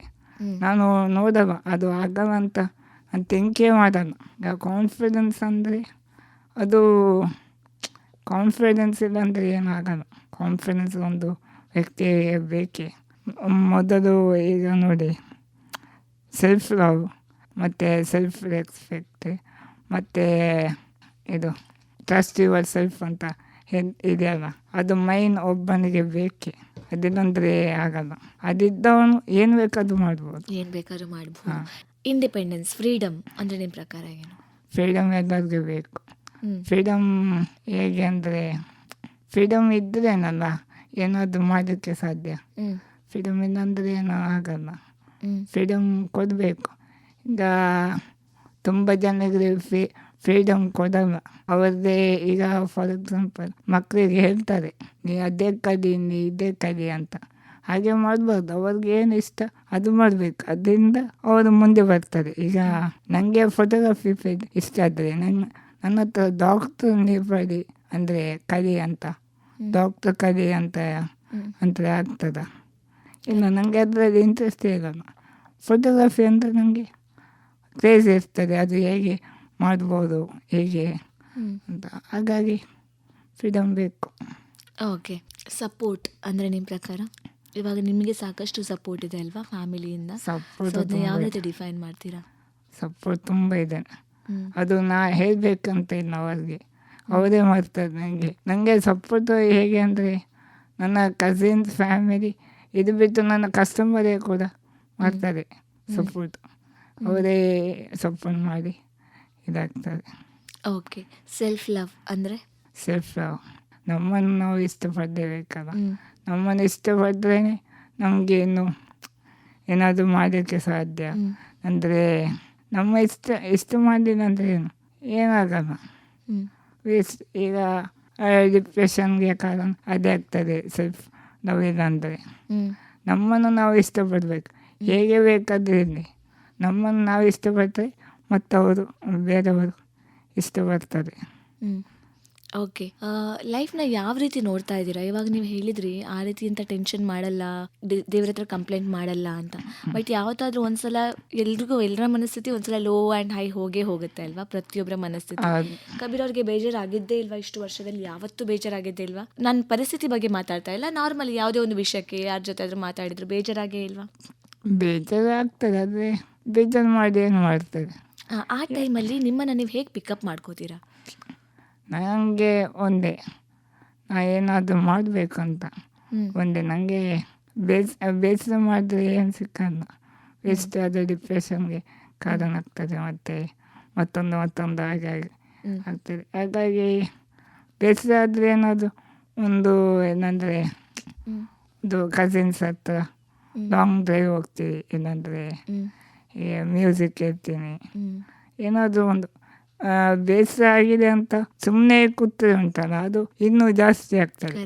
ನಾನು ನೋಡಲ್ಲ ಅದು ಆಗಲ್ಲ ಅಂತ ಥಿಂಕೇ ಮಾಡಲ್ಲ. ಕಾನ್ಫಿಡೆನ್ಸ್ ಅಂದರೆ ಅದು ಕಾನ್ಫಿಡೆನ್ಸ್ ಇಲ್ಲ ಅಂದರೆ ಏನಾಗಲ್ಲ. ಕಾನ್ಫಿಡೆನ್ಸ್ ಒಂದು ವ್ಯಕ್ತಿಗೆ ಬೇಕೇ. ಮೊದಲು ಈಗ ನೋಡಿ, ಸೆಲ್ಫ್ ಲವ್ ಮತ್ತು ಸೆಲ್ಫ್ ರೆಸ್ಪೆಕ್ಟ್ ಮತ್ತು ಇದು ಟ್ರಸ್ಟ್ ಯುವರ್ ಸೆಲ್ಫ್ ಅಂತ ಇದೆಯಲ್ಲ, ಅದು ಮೈನ್ ಒಬ್ಬನಿಗೆ ಬೇಕೇ. ಅದಿಲ್ಲಂದರೆ ಆಗಲ್ಲ. ಅದಿದ್ದವನು ಏನು ಬೇಕಾದ್ರೂ ಮಾಡ್ಬೋದು, ಏನು ಬೇಕಾದ್ರೂ ಮಾಡ್ಬೋದು. ಇಂಡಿಪೆಂಡೆನ್ಸ್, ಫ್ರೀಡಮ್ ಅಂದರೆ ನಿಮ್ಮ ಪ್ರಕಾರ ಏನು? ಫ್ರೀಡಮ್ ಎಲ್ಲರಿಗೂ ಬೇಕು. ಫ್ರೀಡಮ್ ಹೇಗೆ ಅಂದರೆ, ಫ್ರೀಡಮ್ ಇದ್ದರೇನಲ್ಲ ಏನಾದರೂ ಮಾಡೋಕ್ಕೆ ಸಾಧ್ಯ. ಫ್ರೀಡಮ್ ಇಲ್ಲಾಂದರೆ ಏನೂ ಆಗಲ್ಲ. ಫ್ರೀಡಮ್ ಕೊಡಬೇಕು. ಈಗ ತುಂಬ ಜನರಿಗೆ ಫ್ರೀಡಮ್ ಕೊಡಲ್ಲ. ಅವರದೇ ಈಗ ಫಾರ್ ಎಕ್ಸಾಂಪಲ್ ಮಕ್ಕಳಿಗೆ ಹೇಳ್ತಾರೆ, ನೀ ಅದೇ ಕಲಿ, ನೀ ಇದೇ ಕಲಿ ಅಂತ. ಹಾಗೆ ಮಾಡ್ಬಾರ್ದು. ಅವ್ರಿಗೆ ಏನು ಇಷ್ಟ ಅದು ಮಾಡಬೇಕು, ಅದರಿಂದ ಅವರು ಮುಂದೆ ಬರ್ತಾರೆ. ಈಗ ನನಗೆ ಫೋಟೋಗ್ರಫಿ ಫೀಲ್ಡ್ ಇಷ್ಟ ಆದರೆ ನನ್ನ ಹತ್ರ ಡಾಕ್ಟ್ರ್ ನೀಡಿ ಅಂದರೆ ಕಲಿ ಅಂತ, ಡಾಕ್ಟ್ರ್ ಕಲಿ ಅಂತ ಆಗ್ತದ. ಇನ್ನು ನನಗೆ ಅದರಲ್ಲಿ ಇಂಟ್ರೆಸ್ಟ್ ಇರಲ್ಲ. ಫೋಟೋಗ್ರಫಿ ಅಂದರೆ ನನಗೆ ಕ್ರೇಜ್ ಇರ್ತದೆ, ಅದು ಹೇಗೆ ಮಾಡ್ಬೋದು ಹೇಗೆ ಅಂತ. ಹಾಗಾಗಿ ಫ್ರೀಡಮ್ ಬೇಕು. ಓಕೆ, ಸಪೋರ್ಟ್ ಅಂದರೆ ನಿಮ್ಮ ಪ್ರಕಾರ? ಇವಾಗ ನಿಮಗೆ ಸಾಕಷ್ಟು ಸಪೋರ್ಟ್ ಇದೆ ಅಲ್ವಾ ಫ್ಯಾಮಿಲಿಯಿಂದ? ಸಪೋರ್ಟ್ ಅದನ್ನ ಯಾವ ರೀತಿ ಡಿಫೈನ್ ಮಾಡ್ತೀರಾ? ಸಪೋರ್ಟ್ ತುಂಬ ಇದೆ. ಅದು ನಾ ಹೇಳಬೇಕಂತ ಇಲ್ಲ, ಅವ್ರಿಗೆ ಅವರೇ ಮಾಡ್ತಾರೆ ನನಗೆ ಸಪೋರ್ಟು. ಹೇಗೆ ಅಂದರೆ ನನ್ನ ಕಸಿನ್ಸ್ ಫ್ಯಾಮಿಲಿ ಇದು ಬಿಟ್ಟು ನನ್ನ ಕಸ್ಟಮರೇ ಕೂಡ ಮಾಡ್ತಾರೆ ಸಪೋರ್ಟ್. ಅವರೇ ಸಪೋರ್ಟ್ ಮಾಡಿ ಇದಾಗ್ತದೆ. ಓಕೆ, ಸೆಲ್ಫ್ ಲವ್ ಅಂದರೆ? ಸೆಲ್ಫ್ ಲವ್, ನಮ್ಮನ್ನು ನಾವು ಇಷ್ಟಪಡಬೇಕಲ್ಲ. ನಮ್ಮನ್ನು ಇಷ್ಟಪಟ್ಟರೆ ನಮಗೆ ಇನ್ನು ಏನಾದರೂ ಮಾಡೋಕ್ಕೆ ಸಾಧ್ಯ. ಅಂದರೆ ನಮ್ಮ ಇಷ್ಟ ಮಾಡಲಿಲ್ಲ ಅಂದರೆ ಏನಾಗಲ್ಲ. ಈಗ ಡಿಪ್ರೆಷನ್ಗೆ ಕಾರಣ ಅದೇ ಆಗ್ತದೆ, ಸೆಲ್ಫ್ ಲವ್ ಇಲ್ಲ ಅಂದರೆ. ನಮ್ಮನ್ನು ನಾವು ಇಷ್ಟಪಡಬೇಕು, ಹೇಗೆ ಬೇಕಾದರೂ ಇರಲಿ. ನಮ್ಮನ್ನು ನಾವು ಇಷ್ಟಪಟ್ಟರೆ ಮತ್ತವರು ಬೇರೆಯವರು ಇಷ್ಟಪಡ್ತಾರೆ. ಓಕೆ. ಲೈಫ್ನ ಯಾವ ರೀತಿ ನೋಡ್ತಾ ಇದ್ದೀರಾ? ಇವಾಗ ನೀವು ಹೇಳಿದ್ರಿ ಆ ರೀತಿ ಅಂತ ಟೆನ್ಷನ್ ಮಾಡಲ್ಲ, ದೇವ್ರ ಹತ್ರ ಕಂಪ್ಲೇಂಟ್ ಮಾಡಲ್ಲ ಅಂತ. ಬಟ್ ಯಾವತ್ತಾದ್ರೂ ಒಂದ್ಸಲ ಎಲ್ಲರ ಮನಸ್ಥಿತಿ ಒಂದ್ಸಲ ಲೋ ಆ್ಯಂಡ್ ಹೈ ಹೋಗೇ ಹೋಗುತ್ತೆ ಅಲ್ವಾ, ಪ್ರತಿಯೊಬ್ಬರ ಮನಸ್ಥಿತಿ. ಕಬೀರ್ ಅವ್ರಿಗೆ ಬೇಜಾರಾಗಿದ್ದೇ ಇಲ್ವಾ ಇಷ್ಟು ವರ್ಷದಲ್ಲಿ? ಯಾವತ್ತೂ ಬೇಜಾರಾಗಿದ್ದೇ ಇಲ್ವಾ? ನನ್ನ ಪರಿಸ್ಥಿತಿ ಬಗ್ಗೆ ಮಾತಾಡ್ತಾ ಇಲ್ಲ, ನಾರ್ಮಲಿ ಯಾವುದೇ ಒಂದು ವಿಷಯಕ್ಕೆ ಯಾರ ಜೊತೆ ಆದ್ರೂ ಮಾತಾಡಿದ್ರು ಬೇಜಾರಾಗೇ ಇಲ್ವಾ? ಬೇಜಾರಾಗ್ತದೆ, ಆದರೆ ಬೇಜಾರು ಮಾಡಿ ಏನು ಮಾಡ್ತದೆ. ಆ ಟೈಮಲ್ಲಿ ನಿಮ್ಮನ್ನು ನೀವು ಹೇಗೆ ಪಿಕಪ್ ಮಾಡ್ಕೋತೀರಾ? ನನಗೆ ಒಂದೇ, ನಾ ಏನಾದರೂ ಮಾಡಬೇಕು ಅಂತ ಒಂದೇ. ನನಗೆ ಬೇಸರ ಮಾಡಿದ್ರೆ ಏನು ಸಿಕ್ಕಲ್ಲ, ವೇಸ್ಟ್ ಆದರೆ ಡಿಪ್ರೆಷನ್ಗೆ ಕಾರಣ ಆಗ್ತದೆ, ಮತ್ತು ಮತ್ತೊಂದು ಹಾಗೆ ಆಗ್ತದೆ. ಹಾಗಾಗಿ ಬೇಸರ ಆದರೆ ಏನಾದರೂ ಒಂದು ಏನಂದರೆ ಇದು ಕಸಿನ್ಸ್ ಹತ್ರ ಲಾಂಗ್ ಡ್ರೈವ್ ಹೋಗ್ತೀವಿ, ಇಲ್ಲಾಂದರೆ ಮ್ಯೂಸಿಕ್ ಕೇಳ್ತೀನಿ. ಏನಾದರೂ ಒಂದು ಬೇಸರ ಆಗಿದೆ ಅಂತ ಸುಮ್ಮನೆ ಕೂತ್ರೆ ಉಂಟಲ್ಲ, ಅದು ಇನ್ನೂ ಜಾಸ್ತಿ ಆಗ್ತದೆ.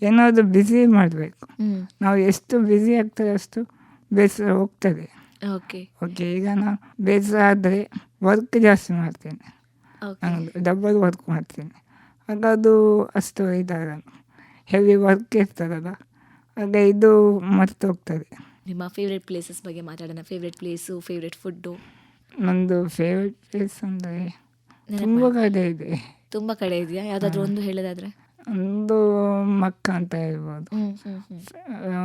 ಏನಾದರೂ ಬ್ಯುಸಿ ಮಾಡಬೇಕು. ನಾವು ಎಷ್ಟು ಬ್ಯುಸಿ ಆಗ್ತದೆ ಅಷ್ಟು ಬೇಸರ ಹೋಗ್ತದೆ. ಓಕೆ. ಈಗ ನಾನು ಬೇಸರ ಆದರೆ ವರ್ಕ್ ಜಾಸ್ತಿ ಮಾಡ್ತೇನೆ, ಡಬಲ್ ವರ್ಕ್ ಮಾಡ್ತೇನೆ. ಆಗ ಅದು ಅಷ್ಟು ಇದಾಗಲ್ಲ, ಹೆವಿ ವರ್ಕ್ ಇರ್ತದಲ್ಲ, ಆಗ ಇದು ಮರ್ತು ಹೋಗ್ತದೆ. ನಿಮ್ಮ ಫೇವ್ರೆಟ್ ಪ್ಲೇಸಸ್ ಬಗ್ಗೆ ಮಾತಾಡೋಣ. Favourite place, favourite food? ನಂದು ಫೇವ್ರೆಟ್ ಪ್ಲೇಸ್ ಅಂದರೆ ತುಂಬ ಕಡೆ ಇದೆ. ತುಂಬ ಕಡೆ ಇದೆಯಾ? ಯಾವುದಾದ್ರೂ ಒಂದು ಹೇಳೋದಾದ್ರೆ? ಒಂದು ಮಕ್ಕ ಅಂತ ಹೇಳ್ಬೋದು,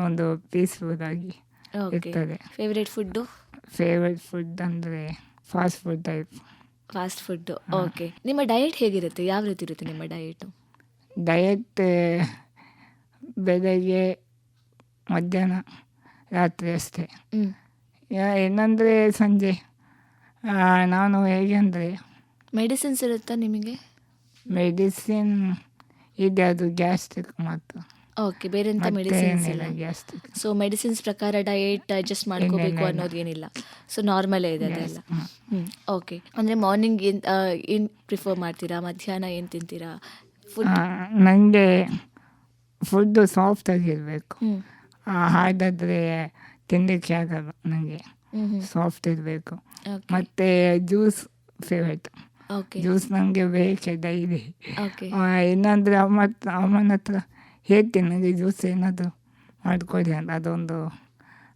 ಒಂದು ಪೀಸ್ಫುಲ್ ಆಗಿ ಇರ್ತದೆ. Favourite food? ಫೇವ್ರೆಟ್ ಫುಡ್ ಅಂದರೆ fast food type. Fast food, okay. ನಿಮ್ಮ ಡಯಟ್ ಹೇಗಿರುತ್ತೆ? ಯಾವ ರೀತಿ ಇರುತ್ತೆ ನಿಮ್ಮ ಡಯಟು? ಡಯಟ್ ಬೆಳಗ್ಗೆ, ಮಧ್ಯಾಹ್ನ, ರಾತ್ರಿ ಅಷ್ಟೇ. ಏನಂದರೆ ಸಂಜೆ ನಾನು ಹೇಗೆ ಅಂದರೆ ಮೆಡಿಸಿನ್ಸ್ ಇರುತ್ತಾ ನಿಮಗೆ? ಮೆಡಿಸಿನ್ ಇದೆ, ಅದು ಗ್ಯಾಸ್ಟ್ರಿಕ್ ಮಾತ್ರ. ಓಕೆ, ಬೇರೆ ಎಂಥ ಮೆಡಿಸಿನ್ಸ್ ಇಲ್ಲ? ಗ್ಯಾಸ್ಟ್ರಿಕ್. ಸೊ ಮೆಡಿಸಿನ್ಸ್ ಪ್ರಕಾರ ಡಯಟ್ ಅಡ್ಜಸ್ಟ್ ಮಾಡ್ಕೋಬೇಕು ಅನ್ನೋದೇನಿಲ್ಲ, ಸೊ ನಾರ್ಮಲೇ ಇದೆ ಅದೆಲ್ಲ. ಓಕೆ. ಅಂದರೆ ಮಾರ್ನಿಂಗ್ ಏನು ಪ್ರಿಫರ್ ಮಾಡ್ತೀರಾ? ಮಧ್ಯಾಹ್ನ ಏನು ತಿಂತೀರಾ? ಫುಡ್ ನನಗೆ ಫುಡ್ಡು ಸಾಫ್ಟಾಗಿರಬೇಕು, ಹಾಗಾದರೆ ತಿನ್ನಲಿಕ್ಕೆ ಆಗಲ್ಲ. ನನಗೆ ಸಾಫ್ಟ್ ಇರಬೇಕು. ಮತ್ತು ಜ್ಯೂಸ್ ಫೇವ್ರೇಟ್. ಜ್ಯೂಸ್ ನನಗೆ ಬೇಕೇ ಡೈಲಿ. ಏನಂದರೆ ಅಮ್ಮನ ಹತ್ರ ಹೇಳ್ತೀನಿ, ನನಗೆ ಜ್ಯೂಸ್ ಏನಾದರೂ ಮಾಡಿಕೊಡಿ ಅಂತ. ಅದೊಂದು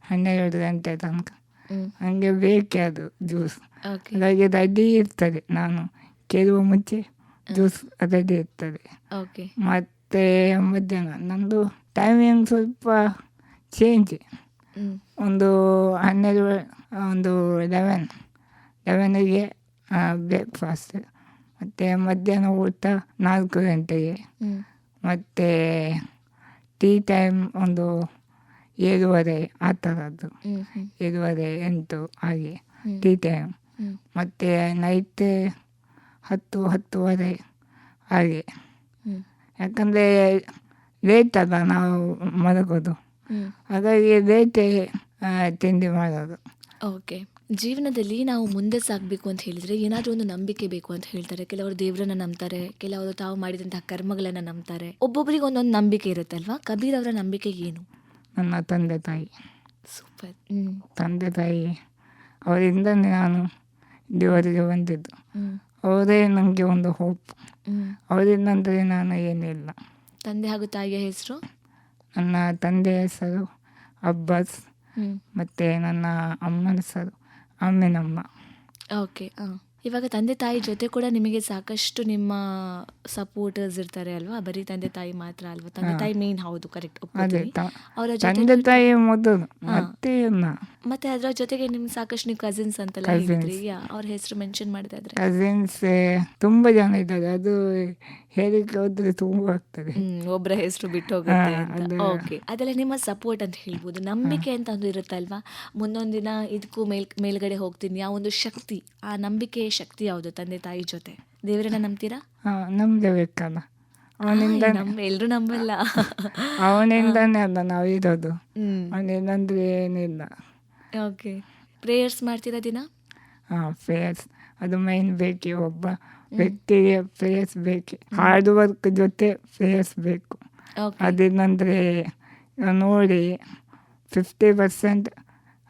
12 ಗಂಟೆ ತನಕ ನನಗೆ ಬೇಕೇ ಅದು ಜ್ಯೂಸ್. ಹಾಗಾಗಿ ರೆಡಿ ಇರ್ತದೆ, ನಾನು ಕೇಳುವ ಮುಂಚೆ ಜ್ಯೂಸ್ ರೆಡಿ ಇರ್ತದೆ. ಮತ್ತು ಮಧ್ಯಾಹ್ನ ನಂದು ಟೈಮಿಂಗ್ ಸ್ವಲ್ಪ ಚೇಂಜ್. ಒಂದು 12, ಒಂದು 11ಗೆ ಬ್ರೇಕ್ಫಾಸ್ಟ್, ಮತ್ತು ಮಧ್ಯಾಹ್ನ ಊಟ 4 ಗಂಟೆಗೆ, ಮತ್ತು ಟೀ ಟೈಮ್ ಒಂದು 7:30 ಆ ಥರದ್ದು, 7:30, 8 ಹಾಗೆ ಟೀ ಟೈಮ್. ಮತ್ತು ನೈಟ್ 10-10:30 ಹಾಗೆ. ಯಾಕಂದರೆ ಲೇಟ್ ಅಲ್ಲ ನಾವು ಮಲಗೋದು, ಹಾಗಾಗಿ ಲೇಟೇ ತಿಂಡಿ ಮಾಡೋದು. ಓಕೆ. ಜೀವನದಲ್ಲಿ ನಾವು ಮುಂದೆ ಸಾಗಬೇಕು ಅಂತ ಹೇಳಿದರೆ ಏನಾದರೂ ಒಂದು ನಂಬಿಕೆ ಬೇಕು ಅಂತ ಹೇಳ್ತಾರೆ. ಕೆಲವರು ದೇವರನ್ನ ನಂಬ್ತಾರೆ, ಕೆಲವರು ತಾವು ಮಾಡಿದಂತಹ ಕರ್ಮಗಳನ್ನು ನಂಬ್ತಾರೆ. ಒಬ್ಬೊಬ್ಬರಿಗೆ ಒಂದೊಂದು ನಂಬಿಕೆ ಇರುತ್ತೆ ಅಲ್ವಾ? ಕಬೀರ್ ಅವರ ನಂಬಿಕೆ ಏನು? ನನ್ನ ತಂದೆ ತಾಯಿ. ಸೂಪರ್. ತಂದೆ ತಾಯಿ ಅವರಿಂದನೇ ನಾನು ಇಲ್ಲಿವರೆಗೆ ಬಂದಿದ್ದು. ಅವರೇ ನನಗೆ ಒಂದು ಹೋಪ್. ಅವರಿಂದಂದರೆ ನಾನು ಏನಿಲ್ಲ. ತಂದೆ ಹಾಗೂ ತಾಯಿಯ ಹೆಸರು? ನನ್ನ ತಂದೆಯ ಹೆಸರು ಅಬ್ಬಾಸ್, ಮತ್ತು ನನ್ನ ಅಮ್ಮನ ಹೆಸರು ಅಮ್ಮಿನಮ್ಮ. ಓಕೆ. ಇವಾಗ ತಂದೆ ತಾಯಿ ಜೊತೆ ಕೂಡ ನಿಮಗೆ ಸಾಕಷ್ಟು ನಿಮ್ಮ ಸಪೋರ್ಟರ್ಸ್ ಇರ್ತಾರೆ ಅಲ್ವಾ? ಬರೀ ತಂದೆ ತಾಯಿ ಮಾತ್ರ ಅಲ್ವಾ? ತಂದೆ ತಾಯಿ ಮೇನ್, ಹೌದು, ಕರೆಕ್ಟ್. ಅವರ ತಂದೆ ತಾಯಿ ಮೊದಲು, ಮತ್ತೆ ಅದರ ಜೊತೆಗೆ ನಿಮ್ಗೆ ಸಾಕಷ್ಟು ನೀವು ಕಸಿನ್ಸ್ ಅಂತೆಲ್ಲ ಹೇಳಿದ್ರಿ, ಅವ್ರ ಹೆಸರು ಮೆನ್ಷನ್ ಮಾಡಿದೆ. ಕಸಿನ್ಸ್ ತುಂಬ ಜನ ಇದ್ದಾರೆ, ಅದು ಹೇಳಿಕ್ಕೆ ಹೋದ್ರೆ ತುಂಬ ಆಗ್ತದೆ, ಒಬ್ಬರ ಹೆಸರು ಬಿಟ್ಟು ಹೋಗುತ್ತೆ. ಓಕೆ, ಅದೆಲ್ಲ ನಿಮ್ಮ ಸಪೋರ್ಟ್ ಅಂತ ಹೇಳ್ಬೋದು. ನಂಬಿಕೆ ಅಂತ ಒಂದು ಇರುತ್ತಲ್ವಾ, ಮುಂದೊಂದಿನ ಇದಕ್ಕೂ ಮೇಲ್ಗಡೆ ಹೋಗ್ತೀನಿ ಆ ಒಂದು ಶಕ್ತಿ, ಆ ನಂಬಿಕೆ ಶಕ್ತಿ ಯಾವುದು? ತಂದೆ ತಾಯಿ ಜೊತೆ ದೇವರನ್ನ ನಂಬ್ತೀರಾ? ನಂಬಲೇಬೇಕಲ್ಲ, ಅವನಿಂದ. ಎಲ್ರು ನಂಬಲ್ಲ, ಅವನಿಂದಾನೇ ಅಲ್ಲ ನಾವು ಇರೋದು, ಅವನಿಂದಂದ್ರೆ ಏನಿಲ್ಲ. ಓಕೆ. ಪ್ರೇಯರ್ಸ್ ಮಾಡ್ತೀರಾ ದಿನ? ಪ್ರೇಯರ್ಸ್ ಅದು ಮೈನ್ ಬೇಕೇ, ಒಬ್ಬ ವ್ಯಕ್ತಿಗೆ ಪ್ರೇಯರ್ಸ್ ಬೇಕೆ. ಹಾರ್ಡ್ ವರ್ಕ್ ಜೊತೆ ಪ್ರೇಯರ್ಸ್ ಬೇಕು. ಅದೇನಂದರೆ ನೋಡಿ, 50%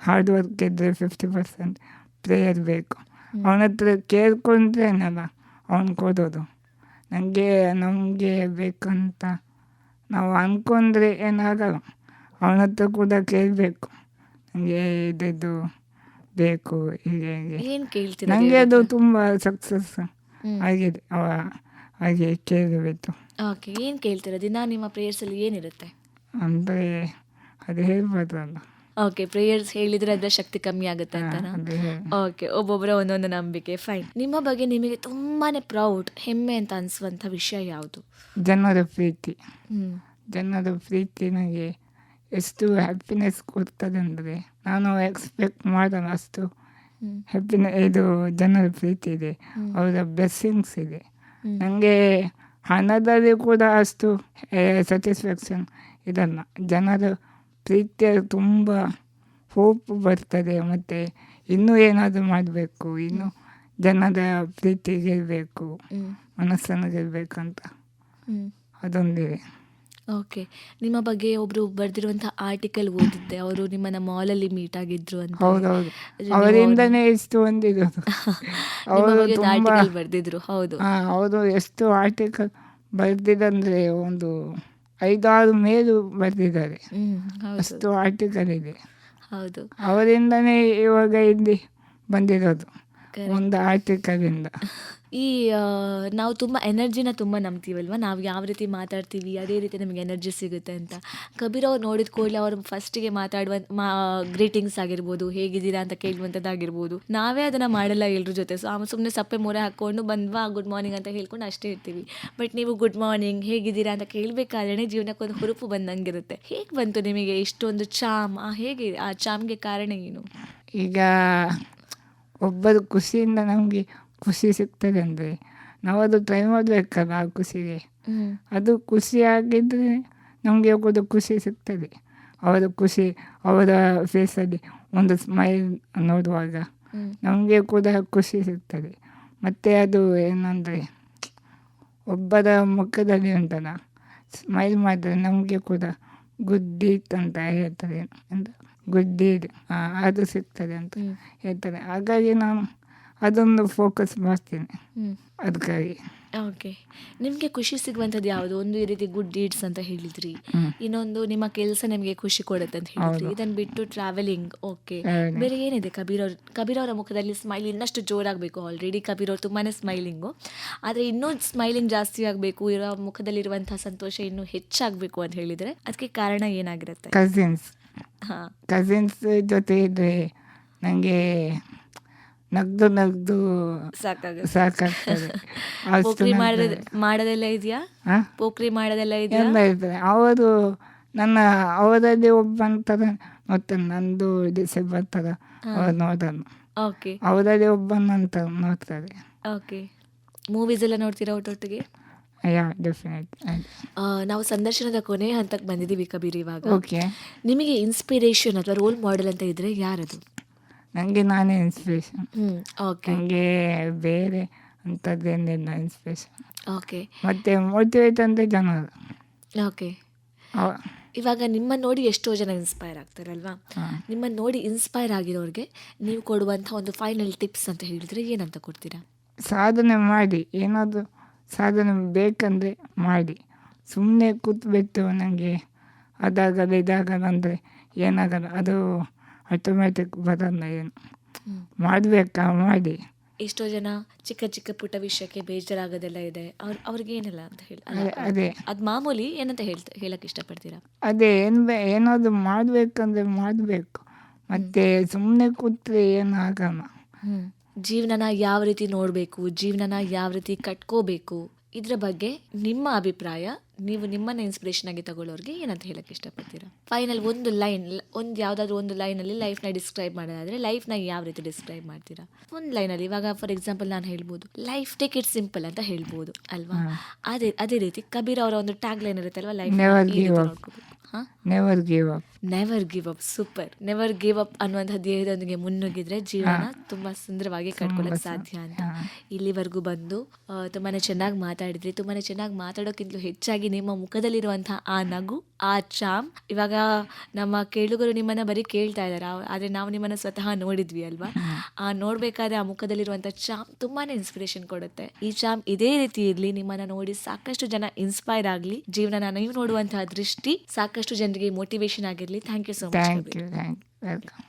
ಹಾರ್ಡ್ ವರ್ಕ್ ಇದ್ದರೆ 50% ಪ್ರೇಯರ್ ಬೇಕು. ಅವನ ಹತ್ರ ಕೇಳ್ಕೊಂಡ್ರೇನಲ್ಲ ಅವನು ಕೊಡೋದು. ನಮಗೆ ಬೇಕಂತ ನಾವು ಅಂದ್ಕೊಂಡ್ರೆ ಏನಾಗಲ್ಲ. ಅವನ ಹತ್ರ ಕೂಡ ಕೇಳಬೇಕು, ನನಗೆ ಇದು ಬೇಕು ಹೀಗೆ ಹೀಗೆ. ಏನ್ ಕೇಳ್ತೀರಾ ನನಗೆ ದೇವ್ರ ಅದು ಹತ್ರ? ತುಂಬ ಸಕ್ಸಸ್ ಹ್ಮ್. ಆಗಿದೆ. ಹಾಗೆ ಕೇಳಬೇಕು ಓಕೆ, ಏನ್ ಕೇಳ್ತೀರಾ ದಿನ ನಿಮ್ಮ ಪ್ರೇಯರ್ಸ್ ಅಲ್ಲಿ ಏನಿರುತ್ತೆ? ಅಂದರೆ ಅದು ಹೇಳ್ಬಾರ್ದಲ್ಲ. ಓಕೆ, ಪ್ರೇಯರ್ಸ್ ಹೇಳಿದ್ರೆ ಅದರ ಶಕ್ತಿ ಕಮ್ಮಿ ಆಗುತ್ತೆ ಹಾ, ಅಂತನಾ? ಅದು ಓಕೆ, ಒಬ್ಬೊಬ್ಬರ ಒಂದೊಂದು ನಂಬಿಕೆ. ಫೈನ್. ನಿಮ್ಮ ಬಗ್ಗೆ ನಿಮಗೆ ತುಂಬಾನೇ ಪ್ರೌಡ್, ಹೆಮ್ಮೆ ಅಂತ ಅನ್ಸುವಂಥ ವಿಷಯ ಯಾವುದು? ಜನರ ಪ್ರೀತಿ. ಹ್ಮ್. ಜನರ ಪ್ರೀತಿ ನನಗೆ ಎಷ್ಟು ಹ್ಯಾಪಿನೆಸ್ ಕೊಡ್ತದೆ ಅಂದರೆ ನಾನು ಎಕ್ಸ್ಪೆಕ್ಟ್ ಮಾಡಲ್ಲ ಅಷ್ಟು ಹ್ಮ್. ಇದು ಜನರ ಪ್ರೀತಿ ಇದೆ, ಹ್ಮ್. ಅವರ ಬ್ಲೆಸ್ಸಿಂಗ್ಸ್ ಇದೆ. ಹ್ಮ್. ನನಗೆ ಹಣದಲ್ಲಿ ಕೂಡ ಅಷ್ಟು ಸ್ಯಾಟಿಸ್ಫ್ಯಾಕ್ಷನ್ ಇದಲ್ಲ. ಜನರ ಪ್ರೀತಿಯ ತುಂಬ ಹೋಪ್ ಬರ್ತದೆ, ಮತ್ತು ಇನ್ನೂ ಏನಾದರೂ ಮಾಡಬೇಕು, ಇನ್ನೂ ಜನರ ಪ್ರೀತಿ ಗೆಲ್ಲಬೇಕು, ಹ್ಮ್. ಮನಸ್ಸನ್ನು ಗೆಲ್ಲಬೇಕಂತ ಹ್ಮ್. ಅದೊಂದಿದೆ. ಓಕೆ, ನಿಮ್ಮ ಬಗ್ಗೆ ಒಬ್ರು ಬರ್ದಿರುವಂಥ ಆರ್ಟಿಕಲ್ ಓದಿದ್ದೆ, ಅವರು ನಿಮ್ಮನ್ನ ಮಾಲಲ್ಲಿ ಮೀಟ್ ಆಗಿದ್ರು ಅಂತ. ಹೌದೌದು, ನೀವು ಅವರಿಂದನೇ ಇಷ್ಟು ಒಂದಿರೋದು. ನಿಮ್ಮ ಅವರು ಬಗ್ಗೆ ಒಂದು ತುಂಬ ಆರ್ಟಿಕಲ್ ಬರ್ದಿದ್ರು. ಹೌದು. ಅವರು ಎಷ್ಟು ಆರ್ಟಿಕಲ್ ಬರೆದಿದಂದರೆ ಒಂದು 5-6 ಮೇಲು ಬರೆದಿದ್ದಾರೆ. ಹ್ಮ್. ಹೌದು ಅಷ್ಟು ಆರ್ಟಿಕಲ್ ಇದೆ. ಹೌದು. ಅವರಿಂದನೇ ಇವಾಗ ಇಲ್ಲಿ ಬಂದಿರೋದು, Correct. ಒಂದು ಆರ್ಟಿಕಲಿಂದ. ಈ ನಾವು ತುಂಬ ಎನರ್ಜಿನ ತುಂಬ ನಂಬ್ತೀವಲ್ವ, ನಾವು ಯಾವ ರೀತಿ ಮಾತಾಡ್ತೀವಿ ಅದೇ ರೀತಿ ನಮಗೆ ಎನರ್ಜಿ ಸಿಗುತ್ತೆ ಅಂತ. ಕಬೀರ್ ಅವ್ರು ನೋಡಿದ ಕೂಡಲೇ ಅವರು ಫಸ್ಟಿಗೆ ಮಾತಾಡುವ ಗ್ರೀಟಿಂಗ್ಸ್ ಆಗಿರ್ಬೋದು, ಹೇಗಿದ್ದೀರಾ ಅಂತ ಕೇಳುವಂಥದ್ದಾಗಿರ್ಬೋದು, ನಾವೇ ಅದನ್ನು ಮಾಡಲ್ಲ ಎಲ್ರ ಜೊತೆ. ಸುಮ್ಮನೆ ಸಪ್ಪೆ ಮೊರೆ ಹಾಕ್ಕೊಂಡು ಬಂದ್ವಾ ಗುಡ್ ಮಾರ್ನಿಂಗ್ ಅಂತ ಹೇಳ್ಕೊಂಡು ಅಷ್ಟೇ ಇರ್ತೀವಿ. ಬಟ್ ನೀವು ಗುಡ್ ಮಾರ್ನಿಂಗ್ ಹೇಗಿದ್ದೀರಾ ಅಂತ ಕೇಳಬೇಕಾದ್ರೆ ಜೀವನಕ್ಕೊಂದು ಹುರುಪು ಬಂದಂಗಿರುತ್ತೆ. ಹೇಗೆ ಬಂತು ನಿಮಗೆ ಇಷ್ಟೊಂದು ಚಾಮ್? ಹೇಗೆ ಆ ಚಾಮ್ಗೆ ಕಾರಣ ಏನು? ಈಗ ಒಬ್ಬರು ಖುಷಿಯಿಂದ ನಮಗೆ ಖುಷಿ ಸಿಗ್ತದೆ ಅಂದರೆ ನಾವು ಅದು ಟ್ರೈ ಮಾಡಬೇಕಲ್ಲ ಆ ಖುಷಿಗೆ. ಹ್ಮ್. ಅದು ಖುಷಿಯಾಗಿದ್ದರೆ ನಮಗೆ ಕೂಡ ಖುಷಿ ಸಿಗ್ತದೆ. ಅವರ ಖುಷಿ, ಅವರ ಫೇಸಲ್ಲಿ ಒಂದು ಸ್ಮೈಲ್ ನೋಡುವಾಗ ಹ್ಮ್. ನಮಗೆ ಕೂಡ ಖುಷಿ ಸಿಗ್ತದೆ. ಮತ್ತು ಅದು ಏನಂದರೆ ಒಬ್ಬರ ಮುಖದಲ್ಲಿ ಉಂಟಲ್ಲ ಸ್ಮೈಲ್ ಮಾಡಿದ್ರೆ ನಮಗೆ ಕೂಡ ಗುಡ್ ಡೀಡ್ ಅಂತ ಹೇಳ್ತಾರೆ, ಅಂತ ಗುಡ್ ಡೀಡ್ ಅದು ಸಿಗ್ತದೆ ಅಂತ ಹ್ಮ್. ಹೇಳ್ತಾರೆ. ಹಾಗಾಗಿ ನಾನು ಅದೊಂದು ಫೋಕಸ್ ಮಾಡ್ತೀನಿ ಹ್ಮ್. ಅದಕ್ಕಾಗಿ. ಓಕೆ, ನಿಮಗೆ ಖುಷಿ ಸಿಗುವಂಥದ್ದು ಯಾವುದು? ಒಂದು ಈ ರೀತಿ ಗುಡ್ ಡೀಡ್ಸ್ ಅಂತ ಹೇಳಿದ್ರಿ, ಹ್ಮ್. ಇನ್ನೊಂದು ನಿಮ್ಮ ಕೆಲಸ ನಿಮಗೆ ಖುಷಿ ಕೊಡುತ್ತೆ ಅಂತ ಹೇಳಿದ್ರಿ, ಹೌದು. ಇದನ್ನು ಬಿಟ್ಟು ಟ್ರಾವೆಲಿಂಗ್. ಓಕೆ, ಹೌದು. ಬೇರೆ ಏನಿದೆ? ಕಬೀರ್ ಅವರ ಮುಖದಲ್ಲಿ ಸ್ಮೈಲ್ ಇನ್ನಷ್ಟು ಜೋರಾಗಬೇಕು. ಆಲ್ರೆಡಿ ಕಬೀರ್ ಅವರು ತುಂಬಾ ಸ್ಮೈಲಿಂಗು, ಆದರೆ ಇನ್ನೂ ಸ್ಮೈಲಿಂಗ್ ಜಾಸ್ತಿ ಆಗಬೇಕು, ಇರೋ ಮುಖದಲ್ಲಿರುವಂಥ ಸಂತೋಷ ಇನ್ನೂ ಹೆಚ್ಚಾಗಬೇಕು ಅಂತ ಹೇಳಿದರೆ ಅದಕ್ಕೆ ಕಾರಣ ಏನಾಗಿರುತ್ತೆ? ಕಸಿನ್ಸ್ ಜೊತೆ ಇದ್ದರೆ ನನಗೆ ನಗ್ದು ಸಾಕಾಗುತ್ತೆ. ಸಾಕಾಗ್ತದೆ. ಅಷ್ಟು ಪೋಖ್ರಿ ನಗ್ತದೆ. ಮಾಡೋದೆಲ್ಲ ಇದೆಯಾ? ಹಾಂ, ಪೋಖ್ರಿ ಮಾಡೋದೆಲ್ಲ ಇದೆಯಾ? ಎಲ್ಲ ಇರ್ತದೆ. ಅವರಲ್ಲಿ ಒಬ್ಬ ಅಂತಾರೆ ನೋಡ್ತಾನೆ, ನಂದು ಡಿಸೆಂಬರ್ ಥರ ಅವ್ರು ನೋಡೋದು. ಓಕೆ. ಅವರಲ್ಲಿ ಒಬ್ಬನಂತ ನೋಡ್ತಾರೆ. ಓಕೆ, ಮೂವೀಸ್ ಎಲ್ಲ ನೋಡ್ತೀರಾ ಒಟ್ಟೊಟ್ಟಿಗೆ? ಡೆಫಿನೆಟ್. ನಾವು ಸಂದರ್ಶನದ ಕೊನೆ ಹಂತಕ್ಕೆ ಬಂದಿದ್ದೀವಿ ಕಬೀರ್. ಇವಾಗ ಓಕೆ, ನಿಮಗೆ ಇನ್ಸ್ಪಿರೇಷನ್ ಅಥವಾ ರೋಲ್ ಮಾಡೆಲ್ ಅಂತ ಇದ್ರೆ ಯಾರದು? ನನಗೆ ನಾನೇ ಇನ್ಸ್ಪಿರೇಷನ್. ಓಕೆ. ನನಗೆ ಬೇರೆ ಅಂಥದ್ದೇನಿಲ್ಲ ಇನ್ಸ್ಪಿರೇಷನ್. ಓಕೆ. ಮತ್ತು ಮೋಟಿವೇಟ್ ಅಂದರೆ ಜನರು. ಓಕೆ, ಅವ- ಇವಾಗ ನಿಮ್ಮ ನೋಡಿ ಎಷ್ಟೋ ಜನ ಇನ್ಸ್ಪೈರ್ ಆಗ್ತಾರಲ್ವಾ? ಹಾಂ. ನಿಮ್ಮ ನೋಡಿ ಇನ್ಸ್ಪೈರ್ ಆಗಿರೋರಿಗೆ ನೀವು ಕೊಡುವಂಥ ಒಂದು ಫೈನಲ್ ಟಿಪ್ಸ್ ಅಂತ ಹೇಳಿದ್ರೆ ಏನಂತ ಕೊಡ್ತೀರಾ? ಸಾಧನೆ ಮಾಡಿ, ಏನಾದರೂ ಸಾಧನೆ ಬೇಕಂದರೆ ಮಾಡಿ. ಸುಮ್ಮನೆ ಕೂತ್ಬಿಟ್ಟು ನನಗೆ ಅದಾಗಲ್ಲ ಇದಾಗಲ್ಲ ಅಂದರೆ ಏನಾಗಲ್ಲ, ಅದು ಆಟೋಮ್ಯಾಟಿಕ್ ಬರಲ್ಲ. ಏನು ಮಾಡಬೇಕಾ ಮಾಡಿ. ಎಷ್ಟೋ ಜನ ಚಿಕ್ಕ ಚಿಕ್ಕ ಪುಟ್ಟ ವಿಷಯಕ್ಕೆ ಬೇಜಾರಾಗೋದೆಲ್ಲ ಇದೆ, ಅವ್ರಿಗೆ ಏನಿಲ್ಲ ಅಂತ ಹೇಳಿ ಅದೇ ಅದು ಮಾಮೂಲಿ. ಏನಂತ ಹೇಳಕ್ಕೆ ಇಷ್ಟಪಡ್ತೀರಾ? ಅದೇ ಏನಾದರೂ ಮಾಡಬೇಕಂದ್ರೆ ಮಾಡಬೇಕು, ಮತ್ತು ಸುಮ್ಮನೆ ಕೂತ್ರೆ ಏನು ಆಗಲ್ಲ. ಜೀವನನ ಯಾವ ರೀತಿ ನೋಡಬೇಕು, ಜೀವನನ ಯಾವ ರೀತಿ ಕಟ್ಕೋಬೇಕು, ಇದ್ರ ಬಗ್ಗೆ ನಿಮ್ಮ ಅಭಿಪ್ರಾಯ, ನೀವು ನಿಮ್ಮನ್ನ ಇನ್ಸ್ಪಿರೇಷನ್ ಆಗಿ ತಗೊಳ್ಳೋರಿಗೆ ಏನಂತ ಹೇಳಕ್ಕೆ ಇಷ್ಟಪಡ್ತೀರಾ? ಫೈನಲ್ ಒಂದು ಲೈನ್, ಯಾವುದಾದ್ರೂ ಒಂದು ಲೈನಲ್ಲಿ ಲೈಫ್ನ ಡಿಸ್ಕ್ರೈಬ್ ಮಾಡೋದಾದರೆ ಲೈಫ್ನ ಯಾವ ರೀತಿ ಡಿಸ್ಕ್ರೈಬ್ ಮಾಡ್ತೀರಾ? ಒಂದು ಲೈನಲ್ಲಿ, ಇವಾಗ ಫಾರ್ ಎಕ್ಸಾಂಪಲ್ ನಾನು ಹೇಳ್ಬೋದು ಲೈಫ್ ಟೇಕ್ ಇಟ್ ಸಿಂಪಲ್ ಅಂತ ಹೇಳ್ಬೋದು ಅಲ್ವಾ? ಅದೇ ರೀತಿ ಕಬೀರ್ ಅವರ ಒಂದು ಟ್ಯಾಗ್ ಲೈನ್ ಇರುತ್ತೆ ಅಲ್ವಾ, life Never give up. Never give up. Never give up. Super. Never give up ಅನ್ನುವಂಥ ಧ್ಯೇಯದೊಂದಿಗೆ ಮುನ್ನುಗ್ಗಿದ್ರೆ ಜೀವನ ತುಂಬಾ ಸುಂದರವಾಗಿ ಕಟ್ಕೊಳ್ಳೋಕೆ ಸಾಧ್ಯ ಅಂತ. ಇಲ್ಲಿವರೆಗೂ ಬಂದು ತುಂಬಾನೇ ಚೆನ್ನಾಗಿ ಮಾತಾಡಿದ್ರಿ. ತುಂಬಾನೇ ಚೆನ್ನಾಗಿ ಮಾತಾಡೋಕ್ಕಿಂತಲೂ ಹೆಚ್ಚಾಗಿ ನಿಮ್ಮ ಮುಖದಲ್ಲಿರುವಂತಹ ಆ ನಗು, ಆ ಚಾಮ್, ಇವಾಗ ನಮ್ಮ ಕೇಳುಗರು ನಿಮ್ಮನ್ನ ಬರೀ ಕೇಳ್ತಾ ಇದ್ದಾರೆ, ಆದ್ರೆ ನಾವು ನಿಮ್ಮನ್ನ ಸ್ವತಃ ನೋಡಿದ್ವಿ ಅಲ್ವಾ. ನೋಡ್ಬೇಕಾದ್ರೆ ಆ ಮುಖದಲ್ಲಿರುವಂಥ ಚಾಮ್ ತುಂಬಾನೇ ಇನ್ಸ್ಪಿರೇಷನ್ ಕೊಡುತ್ತೆ. ಈ ಚಾಮ್ ಇದೇ ರೀತಿ ಇರ್ಲಿ, ನಿಮ್ಮನ್ನ ನೋಡಿ ಸಾಕಷ್ಟು ಜನ ಇನ್ಸ್ಪೈರ್ ಆಗ್ಲಿ, ಜೀವನ ನೀವು ನೋಡುವಂತಹ ದೃಷ್ಟಿ ಸಾಕಷ್ಟು ಜನರಿಗೆ ಮೋಟಿವೇಶನ್ ಆಗಿರ್ಲಿ. Thank you so much. Thank you. Welcome.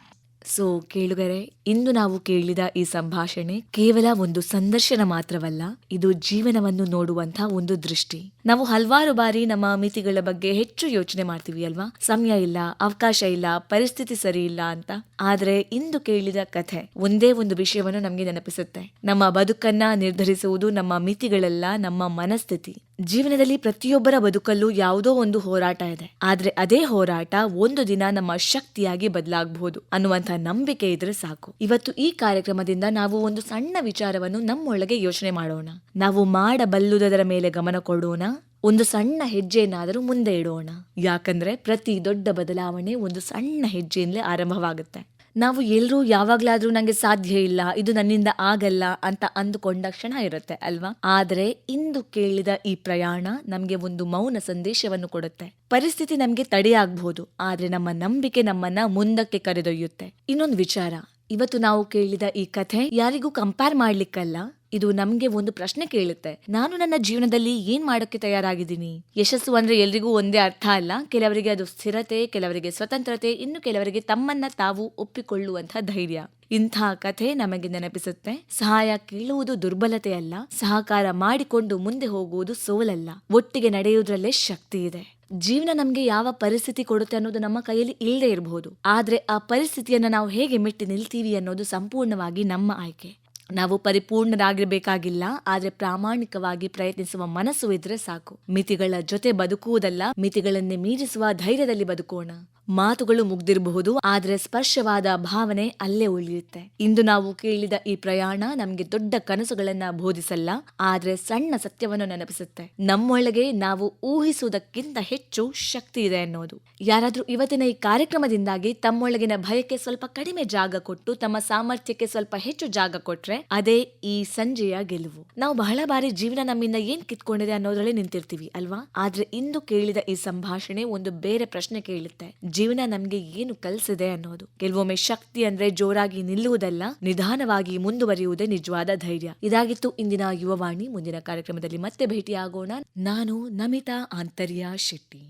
So ಕೇಳುಗರೆ, ಇಂದು ನಾವು ಕೇಳಿದ ಈ ಸಂಭಾಷಣೆ ಕೇವಲ ಒಂದು ಸಂದರ್ಶನ ಮಾತ್ರವಲ್ಲ, ಇದು ಜೀವನವನ್ನು ನೋಡುವಂತಹ ಒಂದು ದೃಷ್ಟಿ. ನಾವು ಹಲವಾರು ಬಾರಿ ನಮ್ಮ ಮಿತಿಗಳ ಬಗ್ಗೆ ಹೆಚ್ಚು ಯೋಚನೆ ಮಾಡ್ತೀವಿ ಅಲ್ವಾ. ಸಮಯ ಇಲ್ಲ, ಅವಕಾಶ ಇಲ್ಲ, ಪರಿಸ್ಥಿತಿ ಸರಿ ಇಲ್ಲ ಅಂತ. ಆದ್ರೆ ಇಂದು ಕೇಳಿದ ಕಥೆ ಒಂದೇ ಒಂದು ವಿಷಯವನ್ನು ನಮ್ಗೆ ನೆನಪಿಸುತ್ತೆ. ನಮ್ಮ ಬದುಕನ್ನ ನಿರ್ಧರಿಸುವುದು ನಮ್ಮ ಮಿತಿಗಳಲ್ಲ, ನಮ್ಮ ಮನಸ್ಥಿತಿ. ಜೀವನದಲ್ಲಿ ಪ್ರತಿಯೊಬ್ಬರ ಬದುಕಲ್ಲೂ ಯಾವುದೋ ಒಂದು ಹೋರಾಟ ಇದೆ, ಆದ್ರೆ ಅದೇ ಹೋರಾಟ ಒಂದು ದಿನ ನಮ್ಮ ಶಕ್ತಿಯಾಗಿ ಬದಲಾಗಬಹುದು ಅನ್ನುವಂಥ ನಂಬಿಕೆ ಇದ್ರೆ ಸಾಕು. ಇವತ್ತು ಈ ಕಾರ್ಯಕ್ರಮದಿಂದ ನಾವು ಒಂದು ಸಣ್ಣ ವಿಚಾರವನ್ನು ನಮ್ಮೊಳಗೆ ಯೋಚನೆ ಮಾಡೋಣ. ನಾವು ಮಾಡಬಲ್ಲುದರ ಮೇಲೆ ಗಮನ ಕೊಡೋಣ. ಒಂದು ಸಣ್ಣ ಹೆಜ್ಜೆಯನ್ನಾದರೂ ಮುಂದೆ ಇಡೋಣ. ಯಾಕಂದ್ರೆ ಪ್ರತಿ ದೊಡ್ಡ ಬದಲಾವಣೆ ಒಂದು ಸಣ್ಣ ಹೆಜ್ಜೆಯಿಂದಲೇ ಆರಂಭವಾಗುತ್ತೆ. ನಾವು ಎಲ್ಲರೂ ಯಾವಾಗ್ಲಾದ್ರೂ ನಂಗೆ ಸಾಧ್ಯ ಇಲ್ಲ, ಇದು ನನ್ನಿಂದ ಆಗಲ್ಲ ಅಂತ ಅಂದುಕೊಂಡ ಕ್ಷಣ ಇರುತ್ತೆ ಅಲ್ವಾ. ಆದ್ರೆ ಇಂದು ಕೇಳಿದ ಈ ಪ್ರಯಾಣ ನಮ್ಗೆ ಒಂದು ಮೌನ ಸಂದೇಶವನ್ನು ಕೊಡುತ್ತೆ. ಪರಿಸ್ಥಿತಿ ನಮ್ಗೆ ತಡೆಯಾಗಬಹುದು, ಆದ್ರೆ ನಮ್ಮ ನಂಬಿಕೆ ನಮ್ಮನ್ನ ಮುಂದಕ್ಕೆ ಕರೆದೊಯ್ಯುತ್ತೆ. ಇನ್ನೊಂದು ವಿಚಾರ, ಇವತ್ತು ನಾವು ಕೇಳಿದ ಈ ಕಥೆ ಯಾರಿಗೂ ಕಂಪೇರ್ ಮಾಡ್ಲಿಕ್ಕಲ್ಲ, ಇದು ನಮ್ಗೆ ಒಂದು ಪ್ರಶ್ನೆ ಕೇಳುತ್ತೆ. ನಾನು ನನ್ನ ಜೀವನದಲ್ಲಿ ಏನ್ ಮಾಡೋಕ್ಕೆ ತಯಾರಾಗಿದ್ದೀನಿ? ಯಶಸ್ಸು ಅಂದ್ರೆ ಎಲ್ರಿಗೂ ಒಂದೇ ಅರ್ಥ ಅಲ್ಲ. ಕೆಲವರಿಗೆ ಅದು ಸ್ಥಿರತೆ, ಕೆಲವರಿಗೆ ಸ್ವತಂತ್ರತೆ, ಇನ್ನು ಕೆಲವರಿಗೆ ತಮ್ಮನ್ನ ತಾವು ಒಪ್ಪಿಕೊಳ್ಳುವಂತಹ ಧೈರ್ಯ. ಇಂಥ ಕಥೆ ನಮಗೆ ನೆನಪಿಸುತ್ತೆ, ಸಹಾಯ ಕೇಳುವುದು ದುರ್ಬಲತೆ ಅಲ್ಲ, ಸಹಕಾರ ಮಾಡಿಕೊಂಡು ಮುಂದೆ ಹೋಗುವುದು ಸೋಲಲ್ಲ. ಒಟ್ಟಿಗೆ ನಡೆಯುವುದರಲ್ಲೇ ಶಕ್ತಿ ಇದೆ. ಜೀವನ ನಮ್ಗೆ ಯಾವ ಪರಿಸ್ಥಿತಿ ಕೊಡುತ್ತೆ ಅನ್ನೋದು ನಮ್ಮ ಕೈಯಲ್ಲಿ ಇಲ್ಲದೆ ಇರಬಹುದು, ಆದ್ರೆ ಆ ಪರಿಸ್ಥಿತಿಯನ್ನ ನಾವು ಹೇಗೆ ಮೆಟ್ಟಿ ನಿಲ್ತೀವಿ ಅನ್ನೋದು ಸಂಪೂರ್ಣವಾಗಿ ನಮ್ಮ ಆಯ್ಕೆ. ನಾವು ಪರಿಪೂರ್ಣರಾಗಿರ್ಬೇಕಾಗಿಲ್ಲ, ಆದ್ರೆ ಪ್ರಾಮಾಣಿಕವಾಗಿ ಪ್ರಯತ್ನಿಸುವ ಮನಸ್ಸು ಇದ್ರೆ ಸಾಕು. ಮಿತಿಗಳ ಜೊತೆ ಬದುಕುವುದಲ್ಲ, ಮಿತಿಗಳನ್ನೇ ಮೀರಿಸುವ ಧೈರ್ಯದಲ್ಲಿ ಬದುಕೋಣ. ಮಾತುಗಳು ಮುಗ್ದಿರಬಹುದು, ಆದ್ರೆ ಸ್ಪರ್ಶವಾದ ಭಾವನೆ ಅಲ್ಲೇ ಉಳಿಯುತ್ತೆ. ಇಂದು ನಾವು ಕೇಳಿದ ಈ ಪ್ರಯಾಣ ನಮ್ಗೆ ದೊಡ್ಡ ಕನಸುಗಳನ್ನ ಬೋಧಿಸಲ್ಲ, ಆದ್ರೆ ಸಣ್ಣ ಸತ್ಯವನ್ನು ನೆನಪಿಸುತ್ತೆ. ನಮ್ಮೊಳಗೆ ನಾವು ಊಹಿಸುವುದಕ್ಕಿಂತ ಹೆಚ್ಚು ಶಕ್ತಿ ಇದೆ ಅನ್ನೋದು. ಯಾರಾದ್ರೂ ಇವತ್ತಿನ ಈ ಕಾರ್ಯಕ್ರಮದಿಂದಾಗಿ ತಮ್ಮೊಳಗಿನ ಭಯಕ್ಕೆ ಸ್ವಲ್ಪ ಕಡಿಮೆ ಜಾಗ ಕೊಟ್ಟು ತಮ್ಮ ಸಾಮರ್ಥ್ಯಕ್ಕೆ ಸ್ವಲ್ಪ ಹೆಚ್ಚು ಜಾಗ ಕೊಟ್ರೆ ಅದೇ ಈ ಸಂಜೆಯ ಗೆಲುವು. ನಾವು ಬಹಳ ಬಾರಿ ಜೀವನ ನಮ್ಮಿಂದ ಏನ್ ಕಿತ್ಕೊಂಡಿದೆ ಅನ್ನೋದ್ರಲ್ಲೇ ನಿಂತಿರ್ತೀವಿ ಅಲ್ವಾ. ಆದ್ರೆ ಇಂದು ಕೇಳಿದ ಈ ಸಂಭಾಷಣೆ ಒಂದು ಬೇರೆ ಪ್ರಶ್ನೆ ಕೇಳುತ್ತೆ, ಜೀವನ ನಮ್ಗೆ ಏನು ಕಲಿಸಿದೆ ಅನ್ನೋದು. ಕೆಲವೊಮ್ಮೆ ಶಕ್ತಿ ಅಂದ್ರೆ ಜೋರಾಗಿ ನಿಲ್ಲುವುದಲ್ಲ, ನಿಧಾನವಾಗಿ ಮುಂದುವರಿಯುವುದೇ ನಿಜವಾದ ಧೈರ್ಯ. ಇದಾಗಿತ್ತು ಇಂದಿನ ಯುವವಾಣಿ. ಮುಂದಿನ ಕಾರ್ಯಕ್ರಮದಲ್ಲಿ ಮತ್ತೆ ಭೇಟಿಯಾಗೋಣ. ನಾನು ನಮಿತಾ ಆಂತರ್ಯ ಶೆಟ್ಟಿ.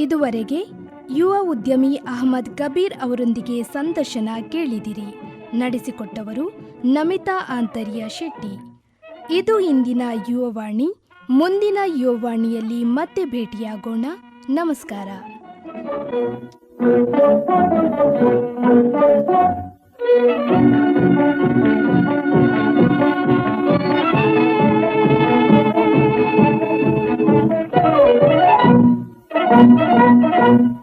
ಇದುವರೆಗೆ ಯುವ ಉದ್ಯಮಿ ಅಹಮದ್ ಕಬೀರ್ ಅವರೊಂದಿಗೆ ಸಂದರ್ಶನ ಕೇಳಿದಿರಿ. ನಡೆಸಿಕೊಟ್ಟವರು ನಮಿತಾ ಆಂತರ್ಯ ಶೆಟ್ಟಿ. ಇದು ಇಂದಿನ ಯುವವಾಣಿ. ಮುಂದಿನ ಯುವವಾಣಿಯಲ್ಲಿ ಮತ್ತೆ ಭೇಟಿಯಾಗೋಣ. ನಮಸ್ಕಾರ. Thank you.